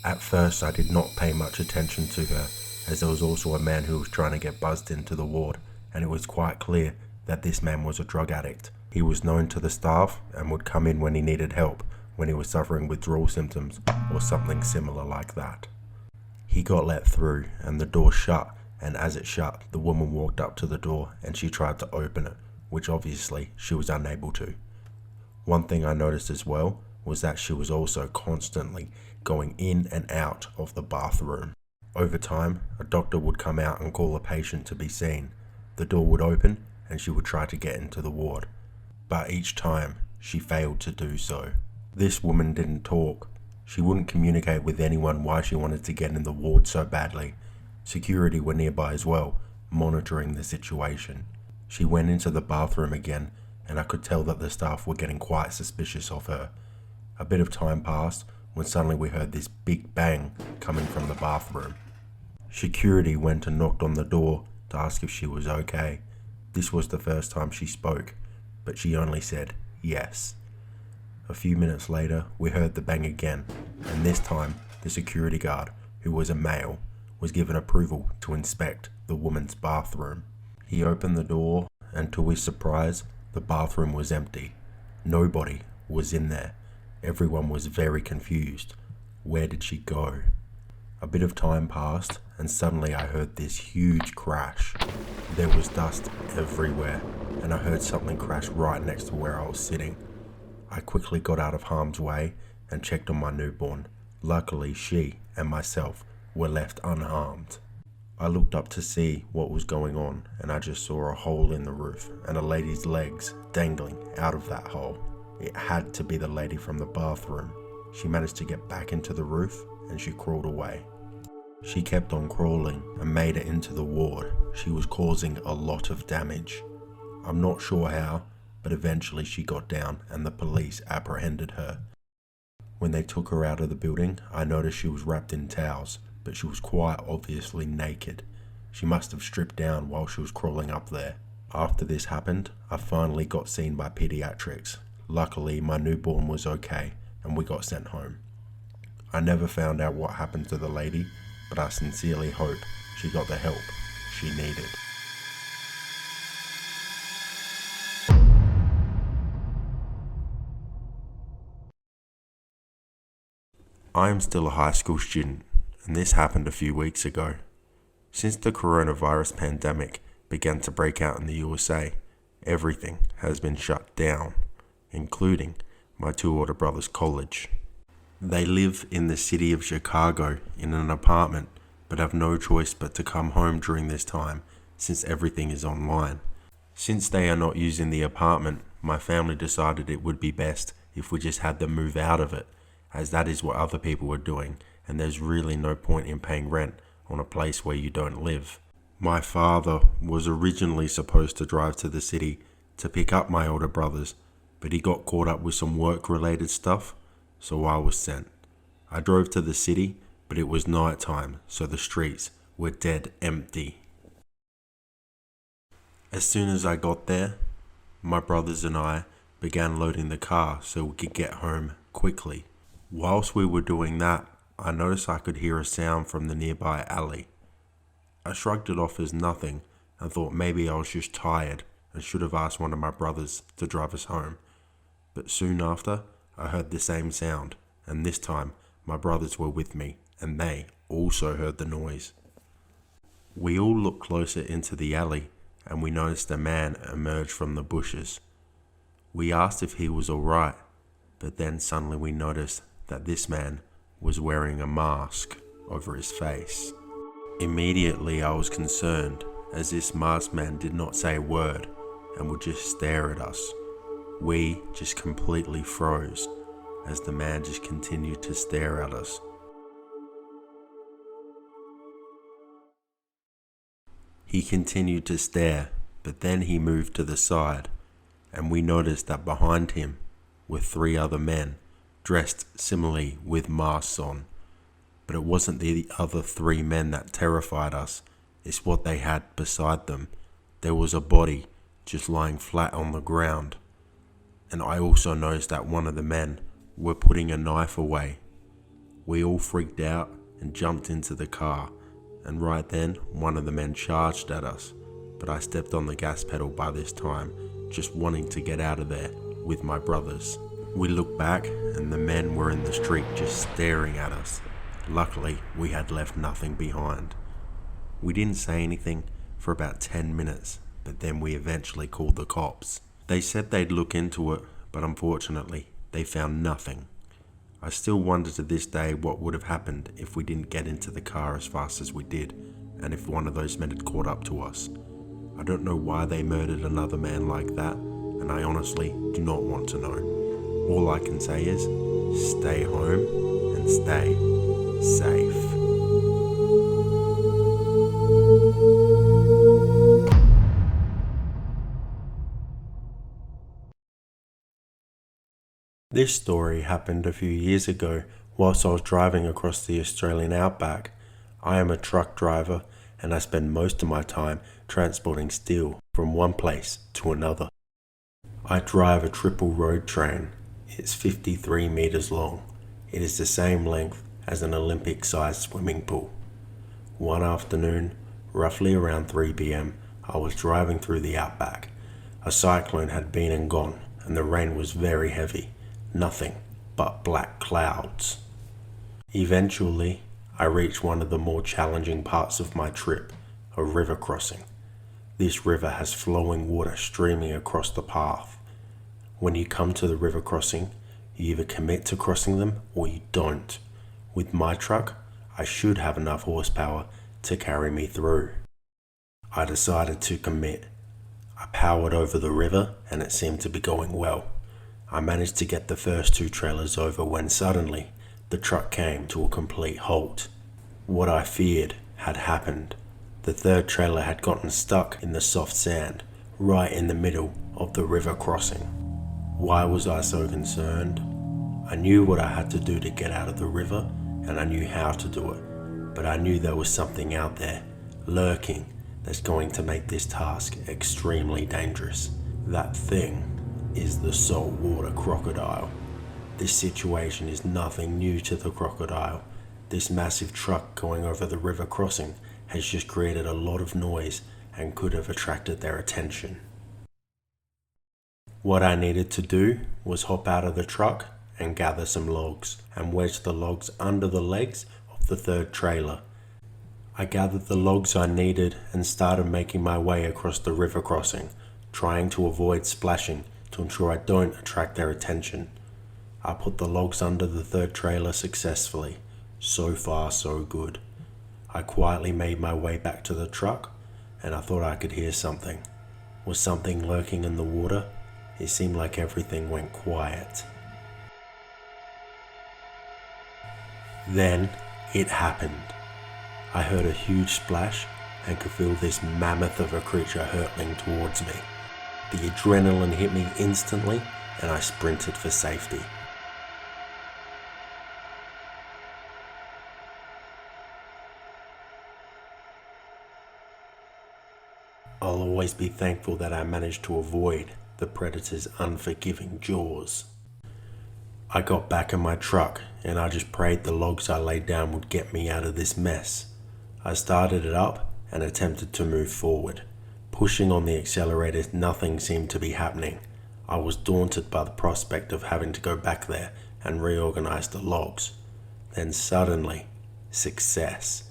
At first, I did not pay much attention to her, as there was also a man who was trying to get buzzed into the ward, and it was quite clear that this man was a drug addict. He was known to the staff and would come in when he needed help, when he was suffering withdrawal symptoms or something similar like that. He got let through and the door shut, and as it shut, the woman walked up to the door and she tried to open it, which obviously she was unable to. One thing I noticed as well was that she was also constantly going in and out of the bathroom. Over time, a doctor would come out and call a patient to be seen. The door would open and she would try to get into the ward, but each time she failed to do so. This woman didn't talk. She wouldn't communicate with anyone why she wanted to get in the ward so badly. Security were nearby as well, monitoring the situation. She went into the bathroom again, and I could tell that the staff were getting quite suspicious of her. A bit of time passed when suddenly we heard this big bang coming from the bathroom. Security went and knocked on the door to ask if she was okay. This was the first time she spoke, but she only said yes. A few minutes later, we heard the bang again, and this time the security guard, who was a male, was given approval to inspect the woman's bathroom. He opened the door, and to his surprise, the bathroom was empty. Nobody was in there. Everyone was very confused. Where did she go? A bit of time passed, and suddenly I heard this huge crash. There was dust everywhere, and I heard something crash right next to where I was sitting. I quickly got out of harm's way and checked on my newborn. Luckily, she and myself were left unharmed. I looked up to see what was going on, and I just saw a hole in the roof and a lady's legs dangling out of that hole. It had to be the lady from the bathroom. She managed to get back into the roof and she crawled away. She kept on crawling and made it into the ward. She was causing a lot of damage. I'm not sure how, but eventually she got down and the police apprehended her. When they took her out of the building, I noticed she was wrapped in towels, but she was quite obviously naked. She must have stripped down while she was crawling up there. After this happened, I finally got seen by pediatrics. Luckily, my newborn was okay and we got sent home. I never found out what happened to the lady, but I sincerely hope she got the help she needed. I am still a high school student, and this happened a few weeks ago. Since the coronavirus pandemic began to break out in the USA, everything has been shut down, including my two older brothers' college. They live in the city of Chicago in an apartment, but have no choice but to come home during this time since everything is online. Since they are not using the apartment, my family decided it would be best if we just had them move out of it, as that is what other people were doing, and there's really no point in paying rent on a place where you don't live. My father was originally supposed to drive to the city to pick up my older brothers, but he got caught up with some work-related stuff, so I was sent. I drove to the city, but it was night time, so the streets were dead empty. As soon as I got there, my brothers and I began loading the car so we could get home quickly. Whilst we were doing that, I noticed I could hear a sound from the nearby alley. I shrugged it off as nothing and thought maybe I was just tired and should have asked one of my brothers to drive us home. But soon after, I heard the same sound, and this time my brothers were with me and they also heard the noise. We all looked closer into the alley and we noticed a man emerge from the bushes. We asked if he was alright, but then suddenly we noticed that this man was wearing a mask over his face. Immediately I was concerned, as this masked man did not say a word and would just stare at us. We just completely froze as the man just continued to stare at us. He continued to stare, but then he moved to the side, and we noticed that behind him were 3 other men dressed similarly with masks on. But it wasn't the other 3 men that terrified us, it's what they had beside them. There was a body just lying flat on the ground. And I also noticed that one of the men were putting a knife away. We all freaked out and jumped into the car, and right then one of the men charged at us, but I stepped on the gas pedal by this time, just wanting to get out of there with my brothers. We looked back and the men were in the street just staring at us. Luckily, we had left nothing behind. We didn't say anything for about 10 minutes, but then we eventually called the cops. They said they'd look into it, but unfortunately, they found nothing. I still wonder to this day what would have happened if we didn't get into the car as fast as we did, and if one of those men had caught up to us. I don't know why they murdered another man like that, and I honestly do not want to know. All I can say is, stay home and stay safe. This story happened a few years ago whilst I was driving across the Australian outback. I am a truck driver and I spend most of my time transporting steel from one place to another. I drive a triple road train. It's 53 meters long. It is the same length as an Olympic-sized swimming pool. One afternoon, roughly around 3 p.m, I was driving through the outback. A cyclone had been and gone and the rain was very heavy. Nothing but black clouds. Eventually, I reached one of the more challenging parts of my trip, a river crossing. This river has flowing water streaming across the path. When you come to the river crossing, you either commit to crossing them or you don't. With my truck, I should have enough horsepower to carry me through. I decided to commit. I powered over the river and it seemed to be going well. I managed to get the first 2 trailers over when suddenly the truck came to a complete halt. What I feared had happened. The 3rd trailer had gotten stuck in the soft sand right in the middle of the river crossing. Why was I so concerned? I knew what I had to do to get out of the river and I knew how to do it, but I knew there was something out there lurking that's going to make this task extremely dangerous. That thing is the saltwater crocodile. This situation is nothing new to the crocodile. This massive truck going over the river crossing has just created a lot of noise and could have attracted their attention. What I needed to do was hop out of the truck and gather some logs and wedge the logs under the legs of the 3rd trailer. I gathered the logs I needed and started making my way across the river crossing, trying to avoid splashing to ensure I don't attract their attention. I put the logs under the 3rd trailer successfully. So far, so good. I quietly made my way back to the truck and I thought I could hear something. Was something lurking in the water? It seemed like everything went quiet. Then it happened. I heard a huge splash and could feel this mammoth of a creature hurtling towards me. The adrenaline hit me instantly and I sprinted for safety. I'll always be thankful that I managed to avoid the predator's unforgiving jaws. I got back in my truck and I just prayed the logs I laid down would get me out of this mess. I started it up and attempted to move forward. Pushing on the accelerator, nothing seemed to be happening. I was daunted by the prospect of having to go back there and reorganize the logs. Then suddenly, success.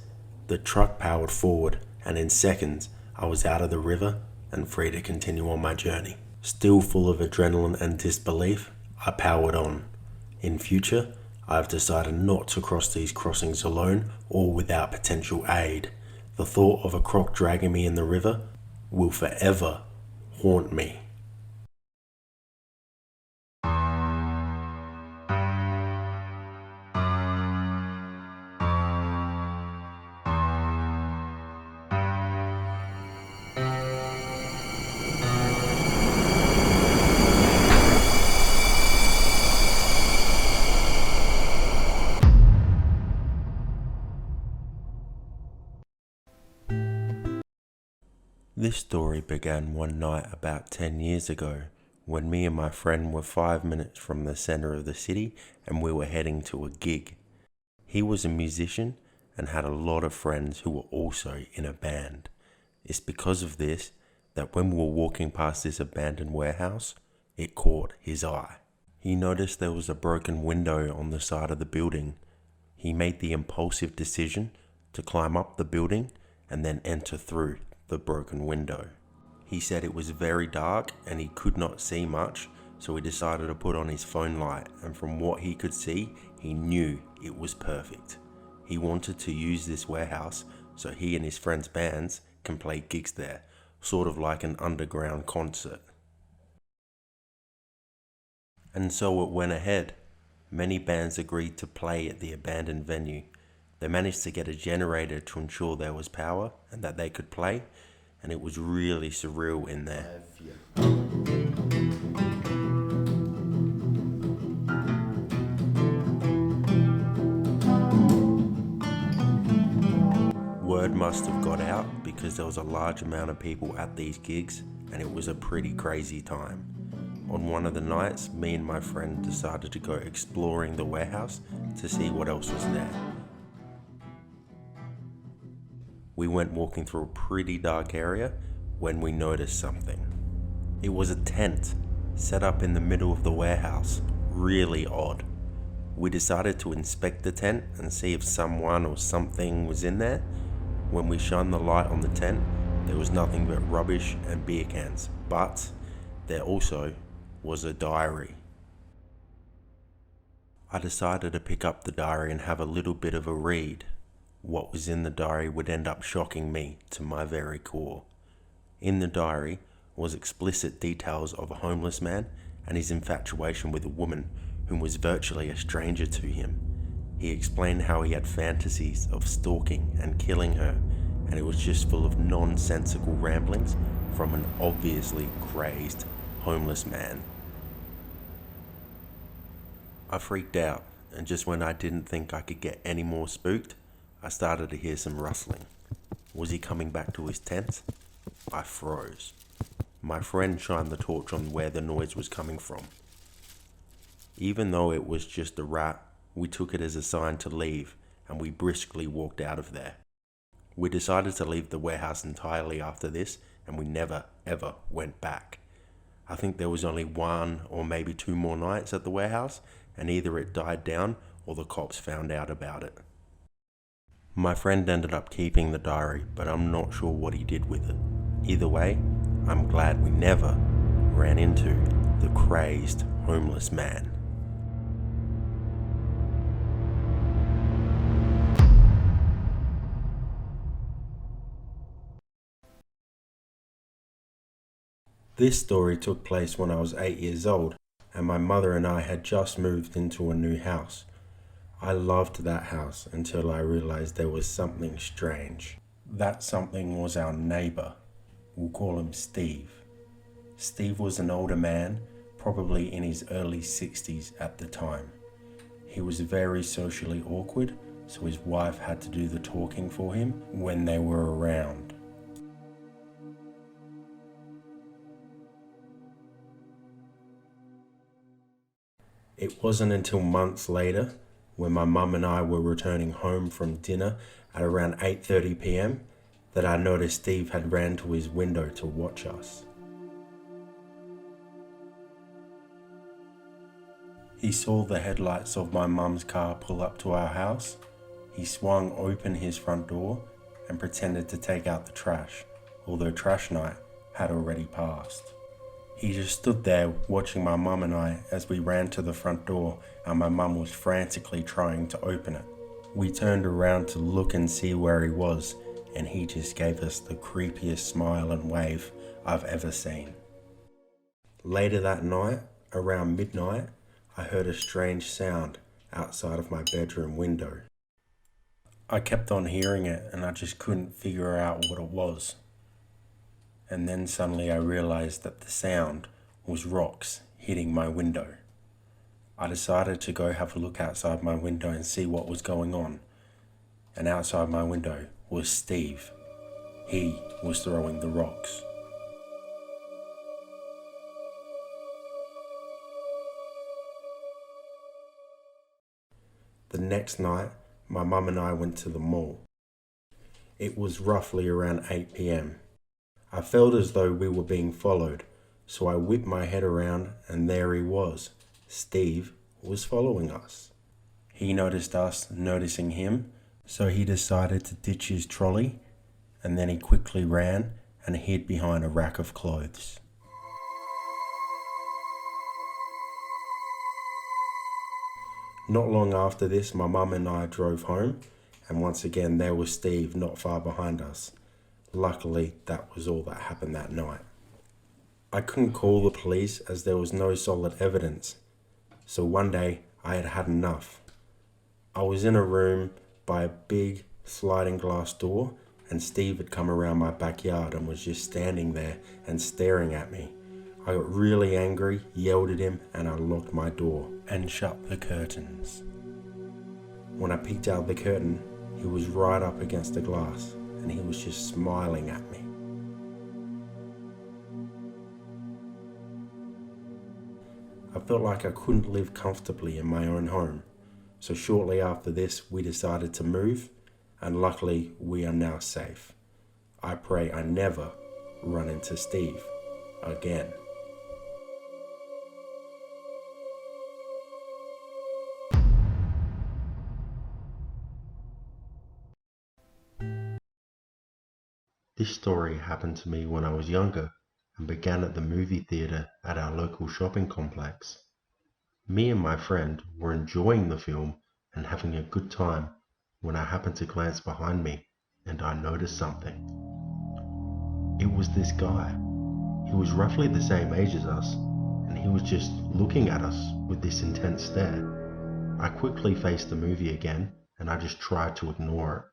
The truck powered forward and in seconds I was out of the river and free to continue on my journey. Still full of adrenaline and disbelief, I powered on. In future, I've decided not to cross these crossings alone or without potential aid. The thought of a croc dragging me in the river will forever haunt me. This story began one night about 10 years ago when me and my friend were 5 minutes from the center of the city and we were heading to a gig. He was a musician and had a lot of friends who were also in a band. It's because of this that when we were walking past this abandoned warehouse, it caught his eye. He noticed there was a broken window on the side of the building. He made the impulsive decision to climb up the building and then enter through the broken window. He said it was very dark and he could not see much, so he decided to put on his phone light, and from what he could see, he knew it was perfect. He wanted to use this warehouse so he and his friends' bands can play gigs there, sort of like an underground concert. And so it went ahead. Many bands agreed to play at the abandoned venue. They managed to get a generator to ensure there was power and that they could play, and it was really surreal in there. Word must have got out because there was a large amount of people at these gigs, and it was a pretty crazy time. On one of the nights, me and my friend decided to go exploring the warehouse to see what else was there. We went walking through a pretty dark area when we noticed something. It was a tent set up in the middle of the warehouse, really odd. We decided to inspect the tent and see if someone or something was in there. When we shined the light on the tent, there was nothing but rubbish and beer cans, but there also was a diary. I decided to pick up the diary and have a little bit of a read. What was in the diary would end up shocking me to my very core. In the diary was explicit details of a homeless man and his infatuation with a woman who was virtually a stranger to him. He explained how he had fantasies of stalking and killing her, and it was just full of nonsensical ramblings from an obviously crazed homeless man. I freaked out, and just when I didn't think I could get any more spooked, I started to hear some rustling. Was he coming back to his tent? I froze. My friend shined the torch on where the noise was coming from. Even though it was just a rat, we took it as a sign to leave, and we briskly walked out of there. We decided to leave the warehouse entirely after this, and we never ever went back. I think there was only 1 or maybe 2 more nights at the warehouse, and either it died down or the cops found out about it. My friend ended up keeping the diary, but I'm not sure what he did with it. Either way, I'm glad we never ran into the crazed homeless man. This story took place when I was 8 years old, and my mother and I had just moved into a new house. I loved that house until I realized there was something strange. That something was our neighbor. We'll call him Steve. Steve was an older man, probably in his early 60s at the time. He was very socially awkward, so his wife had to do the talking for him when they were around. It wasn't until months later, when my mum and I were returning home from dinner at around 8:30 p.m, that I noticed Steve had ran to his window to watch us. He saw the headlights of my mum's car pull up to our house. He swung open his front door and pretended to take out the trash, although trash night had already passed. He just stood there watching my mum and I as we ran to the front door, and my mum was frantically trying to open it. We turned around to look and see where he was, and he just gave us the creepiest smile and wave I've ever seen. Later that night, around midnight, I heard a strange sound outside of my bedroom window. I kept on hearing it, and I just couldn't figure out what it was. And then suddenly I realized that the sound was rocks hitting my window. I decided to go have a look outside my window and see what was going on. And outside my window was Steve. He was throwing the rocks. The next night, my mum and I went to the mall. It was roughly around 8 p.m. I felt as though we were being followed, so I whipped my head around, and there he was. Steve was following us. He noticed us noticing him, so he decided to ditch his trolley, and then he quickly ran and hid behind a rack of clothes. Not long after this, my mum and I drove home, and once again there was Steve not far behind us. Luckily, that was all that happened that night. I couldn't call the police as there was no solid evidence, so one day I had had enough. I was in a room by a big sliding glass door, and Steve had come around my backyard and was just standing there and staring at me. I got really angry, yelled at him, and I locked my door and shut the curtains. When I peeked out the curtain, he was right up against the glass, and he was just smiling at me. I felt like I couldn't live comfortably in my own home, so shortly after this we decided to move, and luckily we are now safe. I pray I never run into Steve again. This story happened to me when I was younger and began at the movie theatre at our local shopping complex. Me and my friend were enjoying the film and having a good time when I happened to glance behind me and I noticed something. It was this guy. He was roughly the same age as us, and he was just looking at us with this intense stare. I quickly faced the movie again and I just tried to ignore it.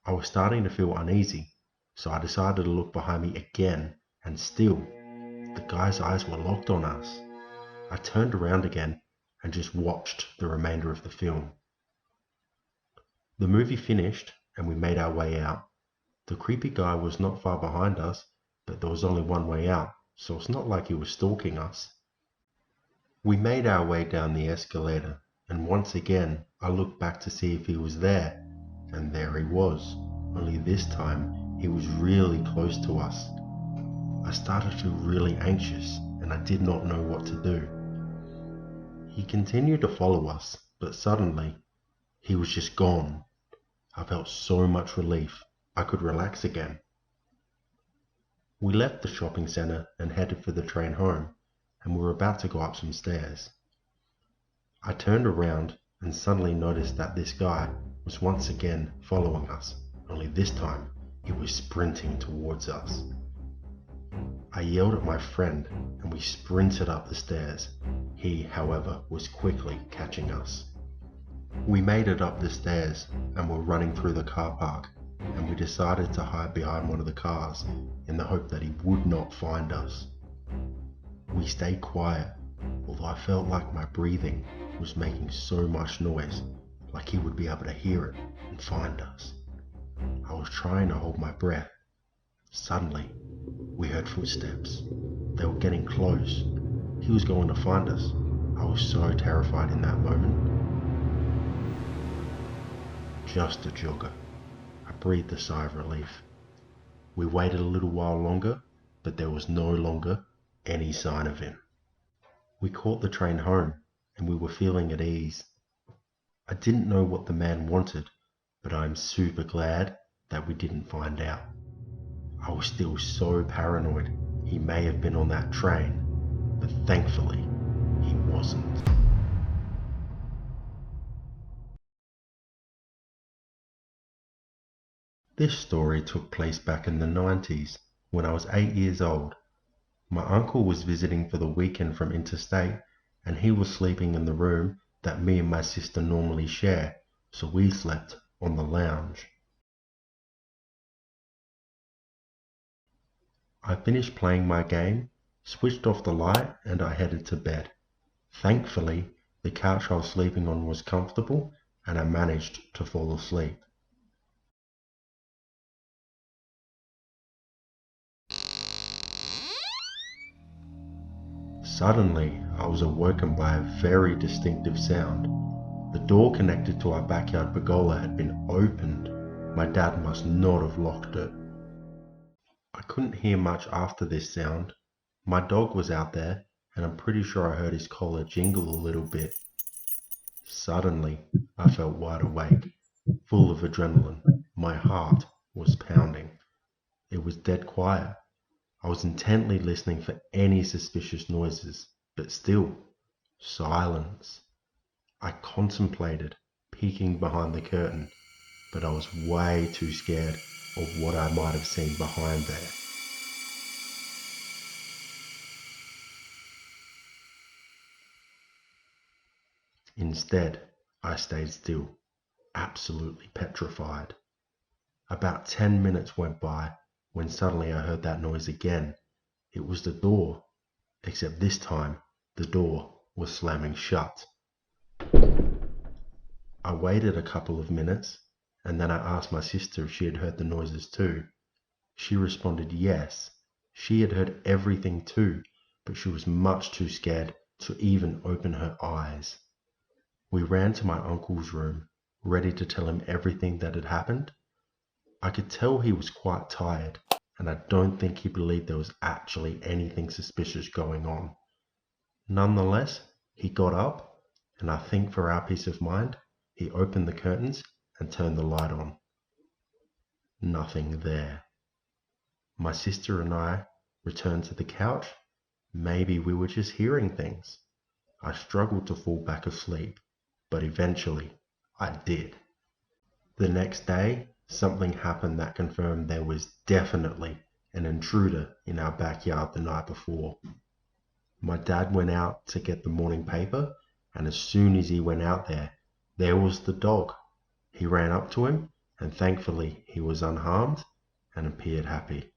I was starting to feel uneasy, so I decided to look behind me again, and still, the guy's eyes were locked on us. I turned around again and just watched the remainder of the film. The movie finished and we made our way out. The creepy guy was not far behind us, but there was only one way out, so it's not like he was stalking us. We made our way down the escalator, and once again I looked back to see if he was there, and there he was, only this time he was really close to us. I started to feel really anxious and I did not know what to do. He continued to follow us, but suddenly he was just gone. I felt so much relief. I could relax again. We left the shopping centre and headed for the train home, and we were about to go up some stairs. I turned around and suddenly noticed that this guy was once again following us, only this time he was sprinting towards us. I yelled at my friend and we sprinted up the stairs. He, however, was quickly catching us. We made it up the stairs and were running through the car park, and we decided to hide behind one of the cars in the hope that he would not find us. We stayed quiet, although I felt like my breathing was making so much noise, like he would be able to hear it and find us. I was trying to hold my breath. Suddenly, we heard footsteps. They were getting close. He was going to find us. I was so terrified in that moment. Just a jogger. I breathed a sigh of relief. We waited a little while longer, but there was no longer any sign of him. We caught the train home, and we were feeling at ease. I didn't know what the man wanted, but I'm super glad that we didn't find out. I was still so paranoid he may have been on that train, but thankfully he wasn't. This story took place back in the 90s when I was 8 years old. My uncle was visiting for the weekend from interstate, and he was sleeping in the room that me and my sister normally share, so we slept on the lounge. I finished playing my game, switched off the light, and I headed to bed. Thankfully, the couch I was sleeping on was comfortable, and I managed to fall asleep. Suddenly, I was awoken by a very distinctive sound. The door connected to our backyard pergola had been opened. My dad must not have locked it. I couldn't hear much after this sound. My dog was out there, and I'm pretty sure I heard his collar jingle a little bit. Suddenly, I felt wide awake, full of adrenaline. My heart was pounding. It was dead quiet. I was intently listening for any suspicious noises, but still, silence. I contemplated peeking behind the curtain, but I was way too scared of what I might have seen behind there. Instead, I stayed still, absolutely petrified. About 10 minutes went by when suddenly I heard that noise again. It was the door, except this time the door was slamming shut. I waited a couple of minutes, and then I asked my sister if she had heard the noises too. She responded yes. She had heard everything too, but she was much too scared to even open her eyes. We ran to my uncle's room, ready to tell him everything that had happened. I could tell he was quite tired, and I don't think he believed there was actually anything suspicious going on. Nonetheless, he got up, and I think for our peace of mind, he opened the curtains and turned the light on. Nothing there. My sister and I returned to the couch. Maybe we were just hearing things. I struggled to fall back asleep, but eventually I did. The next day, something happened that confirmed there was definitely an intruder in our backyard the night before. My dad went out to get the morning paper, and as soon as he went out there was the dog. He ran up to him, and thankfully he was unharmed and appeared happy.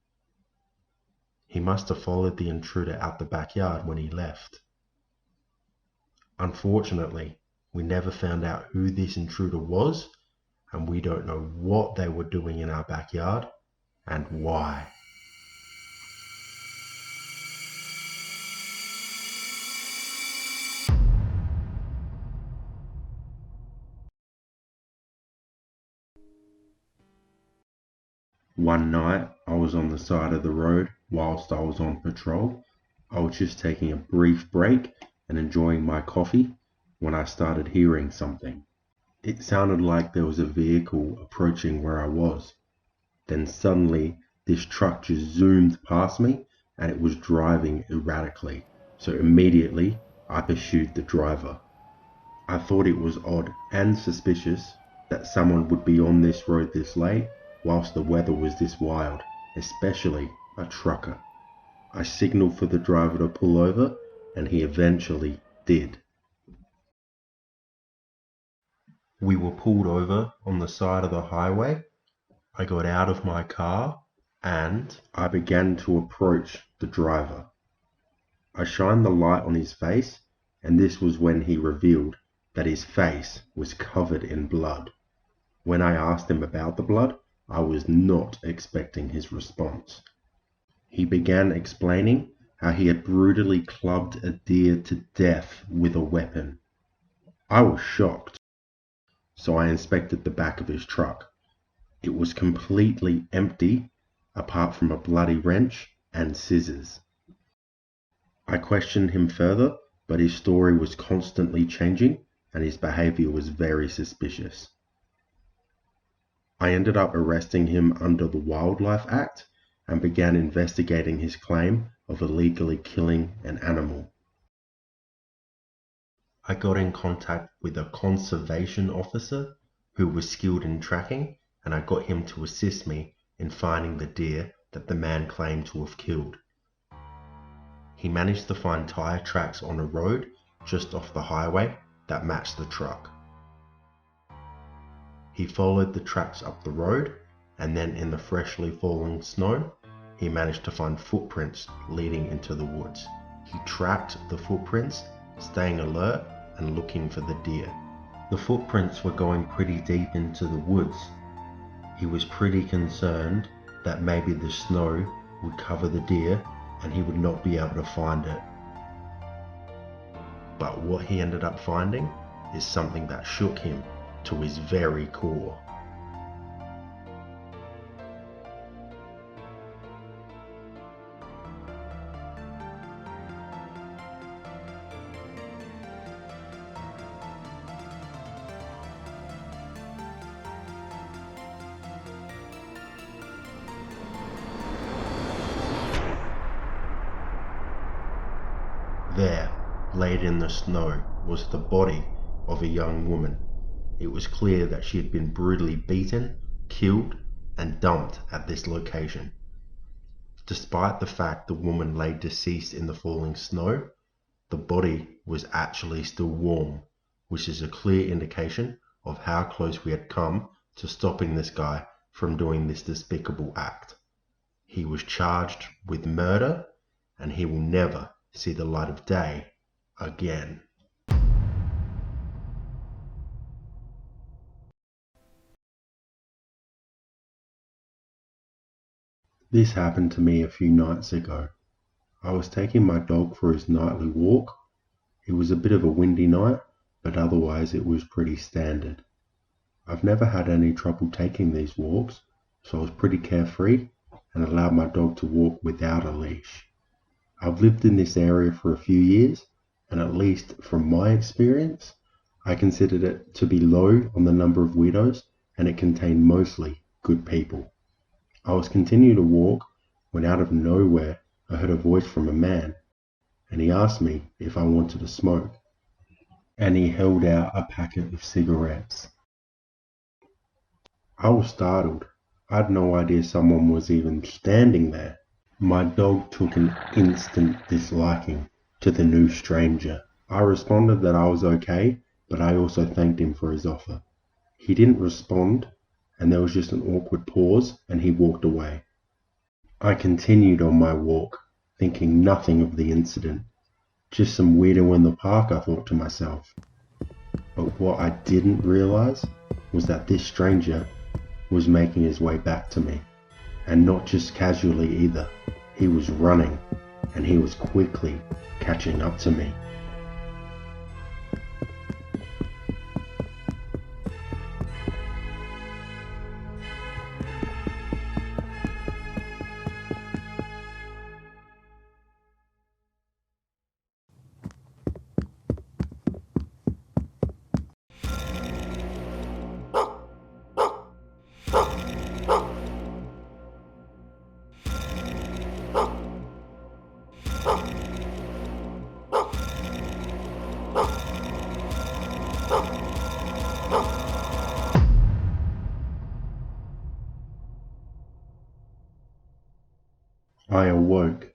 He must have followed the intruder out the backyard when he left. Unfortunately, we never found out who this intruder was, and we don't know what they were doing in our backyard and why. One night, I was on the side of the road whilst I was on patrol. I was just taking a brief break and enjoying my coffee when I started hearing something. It sounded like there was a vehicle approaching where I was. Then suddenly, this truck just zoomed past me and it was driving erratically. So immediately, I pursued the driver. I thought it was odd and suspicious that someone would be on this road this late whilst the weather was this wild, especially a trucker. I signaled for the driver to pull over, and he eventually did. We were pulled over on the side of the highway. I got out of my car, and I began to approach the driver. I shined the light on his face, and this was when he revealed that his face was covered in blood. When I asked him about the blood, I was not expecting his response. He began explaining how he had brutally clubbed a deer to death with a weapon. I was shocked, so I inspected the back of his truck. It was completely empty, apart from a bloody wrench and scissors. I questioned him further, but his story was constantly changing, and his behavior was very suspicious. I ended up arresting him under the Wildlife Act and began investigating his claim of illegally killing an animal. I got in contact with a conservation officer who was skilled in tracking, and I got him to assist me in finding the deer that the man claimed to have killed. He managed to find tire tracks on a road just off the highway that matched the truck. He followed the tracks up the road, and then in the freshly falling snow, he managed to find footprints leading into the woods. He tracked the footprints, staying alert and looking for the deer. The footprints were going pretty deep into the woods. He was pretty concerned that maybe the snow would cover the deer and he would not be able to find it. But what he ended up finding is something that shook him to his very core. There, laid in the snow, was the body of a young woman. It was clear that she had been brutally beaten, killed, and dumped at this location. Despite the fact the woman lay deceased in the falling snow, the body was actually still warm, which is a clear indication of how close we had come to stopping this guy from doing this despicable act. He was charged with murder, and he will never see the light of day again. This happened to me a few nights ago. I was taking my dog for his nightly walk. It was a bit of a windy night, but otherwise it was pretty standard. I've never had any trouble taking these walks, so I was pretty carefree and allowed my dog to walk without a leash. I've lived in this area for a few years, and at least from my experience, I considered it to be low on the number of weirdos, and it contained mostly good people. I was continuing to walk when out of nowhere I heard a voice from a man, and he asked me if I wanted to smoke, and he held out a packet of cigarettes. I was startled. I had no idea someone was even standing there. My dog took an instant disliking to the new stranger. I responded that I was okay, but I also thanked him for his offer. He didn't respond, and there was just an awkward pause, and he walked away. I continued on my walk, thinking nothing of the incident. Just some weirdo in the park, I thought to myself. But what I didn't realize was that this stranger was making his way back to me, and not just casually either. He was running, and he was quickly catching up to me. I awoke.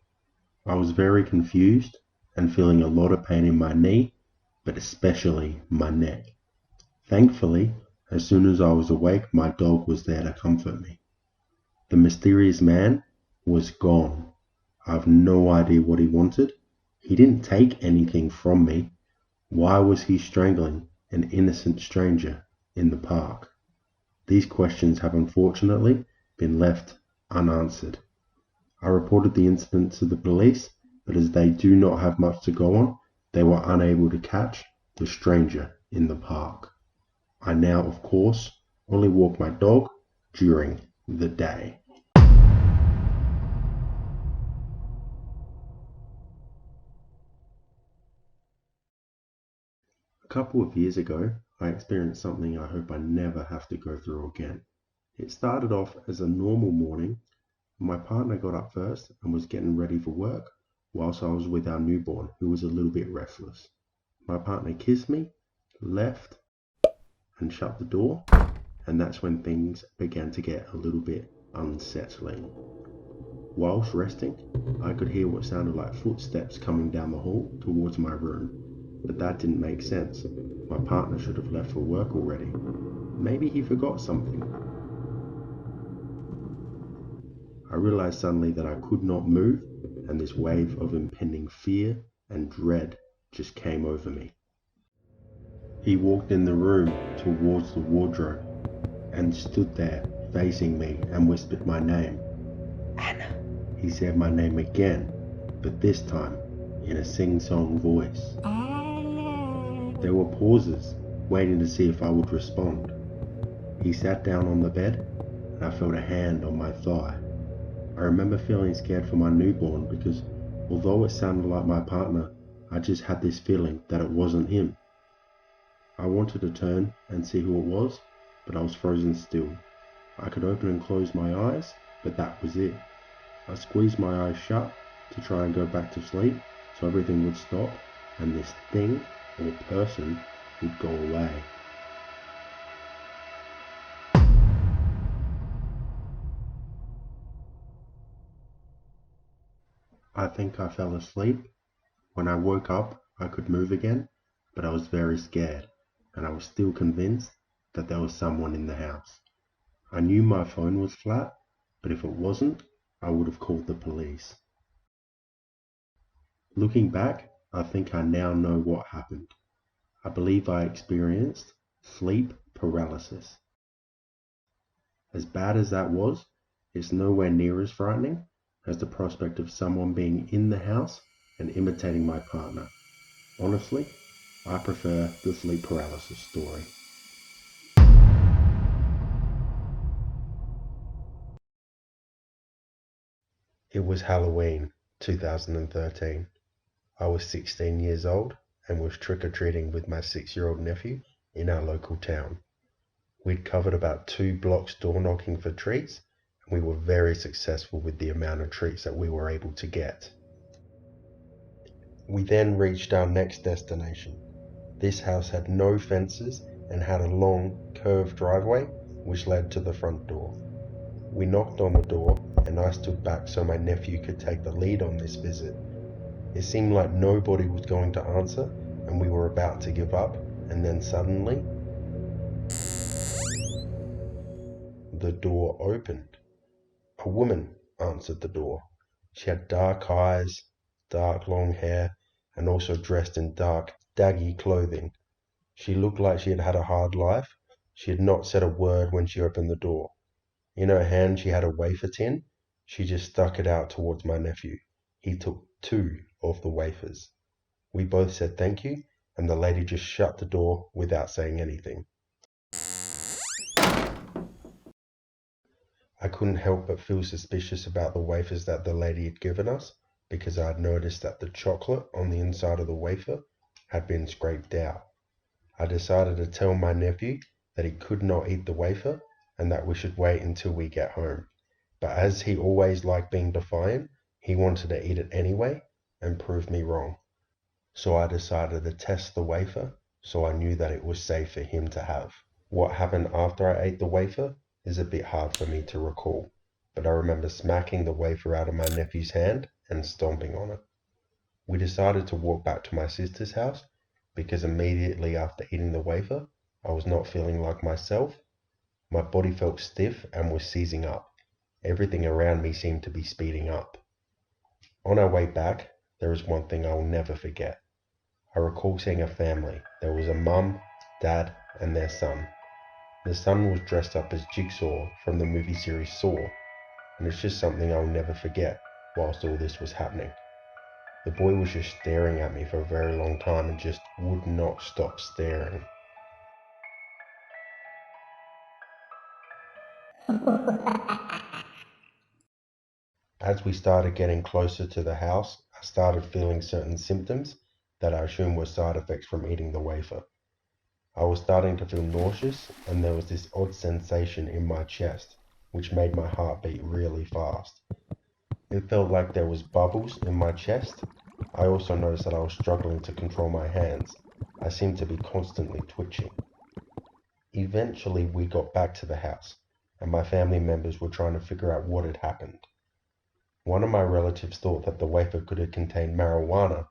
I was very confused and feeling a lot of pain in my knee, but especially my neck. Thankfully, as soon as I was awake, my dog was there to comfort me. The mysterious man was gone. I have no idea what he wanted. He didn't take anything from me. Why was he strangling an innocent stranger in the park? These questions have unfortunately been left unanswered. I reported the incident to the police, but as they do not have much to go on, they were unable to catch the stranger in the park. I now, of course, only walk my dog during the day. A couple of years ago, I experienced something I hope I never have to go through again. It started off as a normal morning. My partner got up first and was getting ready for work, whilst I was with our newborn, who was a little bit restless. My partner kissed me, left, and shut the door, and that's when things began to get a little bit unsettling. Whilst resting, I could hear what sounded like footsteps coming down the hall towards my room, but that didn't make sense. My partner should have left for work already. Maybe he forgot something. I realized suddenly that I could not move, and this wave of impending fear and dread just came over me. He walked in the room towards the wardrobe and stood there facing me and whispered my name. Anna. He said my name again, but this time in a sing-song voice. Anna. There were pauses, waiting to see if I would respond. He sat down on the bed, and I felt a hand on my thigh. I remember feeling scared for my newborn because, although it sounded like my partner, I just had this feeling that it wasn't him. I wanted to turn and see who it was, but I was frozen still. I could open and close my eyes, but that was it. I squeezed my eyes shut to try and go back to sleep so everything would stop, and this thing, or person, would go away. I think I fell asleep. When I woke up, I could move again, but I was very scared, and I was still convinced that there was someone in the house. I knew my phone was flat, but if it wasn't, I would have called the police. Looking back, I think I now know what happened. I believe I experienced sleep paralysis. As bad as that was, it's nowhere near as frightening as the prospect of someone being in the house and imitating my partner. Honestly, I prefer the sleep paralysis story. It was Halloween 2013. I was 16 years old and was trick-or-treating with my 6-year-old nephew in our local town. We'd covered about 2 blocks door knocking for treats, and we were very successful with the amount of treats that we were able to get. We then reached our next destination. This house had no fences and had a long, curved driveway which led to the front door. We knocked on the door and I stood back so my nephew could take the lead on this visit. It seemed like nobody was going to answer and we were about to give up, and then suddenly the door opened. A woman answered the door. She had dark eyes, dark long hair, and also dressed in dark, daggy clothing. She looked like she had had a hard life. She had not said a word when she opened the door. In her hand she had a wafer tin. She just stuck it out towards my nephew. He took 2 of the wafers. We both said thank you, and the lady just shut the door without saying anything. I couldn't help but feel suspicious about the wafers that the lady had given us, because I had noticed that the chocolate on the inside of the wafer had been scraped out. I decided to tell my nephew that he could not eat the wafer and that we should wait until we get home. But as he always liked being defiant, he wanted to eat it anyway and prove me wrong. So I decided to test the wafer so I knew that it was safe for him to have. What happened after I ate the wafer is a bit hard for me to recall, but I remember smacking the wafer out of my nephew's hand and stomping on it. We decided to walk back to my sister's house because immediately after eating the wafer, I was not feeling like myself. My body felt stiff and was seizing up. Everything around me seemed to be speeding up. On our way back, there is one thing I will never forget. I recall seeing a family. There was a mum, dad, and their son. The son was dressed up as Jigsaw from the movie series Saw, and it's just something I'll never forget whilst all this was happening. The boy was just staring at me for a very long time and just would not stop staring. As we started getting closer to the house, I started feeling certain symptoms that I assume were side effects from eating the wafer. I was starting to feel nauseous, and there was this odd sensation in my chest, which made my heart beat really fast. It felt like there was bubbles in my chest. I also noticed that I was struggling to control my hands. I seemed to be constantly twitching. Eventually, we got back to the house, and my family members were trying to figure out what had happened. One of my relatives thought that the wafer could have contained marijuana,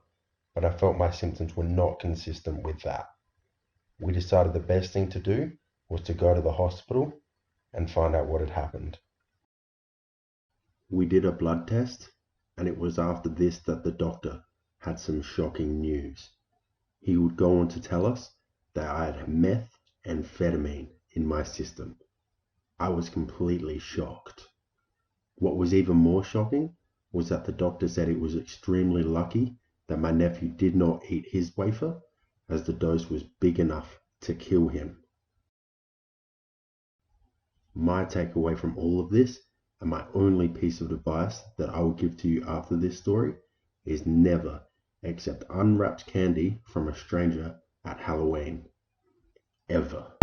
but I felt my symptoms were not consistent with that. We decided the best thing to do was to go to the hospital and find out what had happened. We did a blood test, and it was after this that the doctor had some shocking news. He would go on to tell us that I had methamphetamine in my system. I was completely shocked. What was even more shocking was that the doctor said it was extremely lucky that my nephew did not eat his wafer, as the dose was big enough to kill him. My takeaway from all of this, and my only piece of advice that I will give to you after this story, is never accept unwrapped candy from a stranger at Halloween. Ever.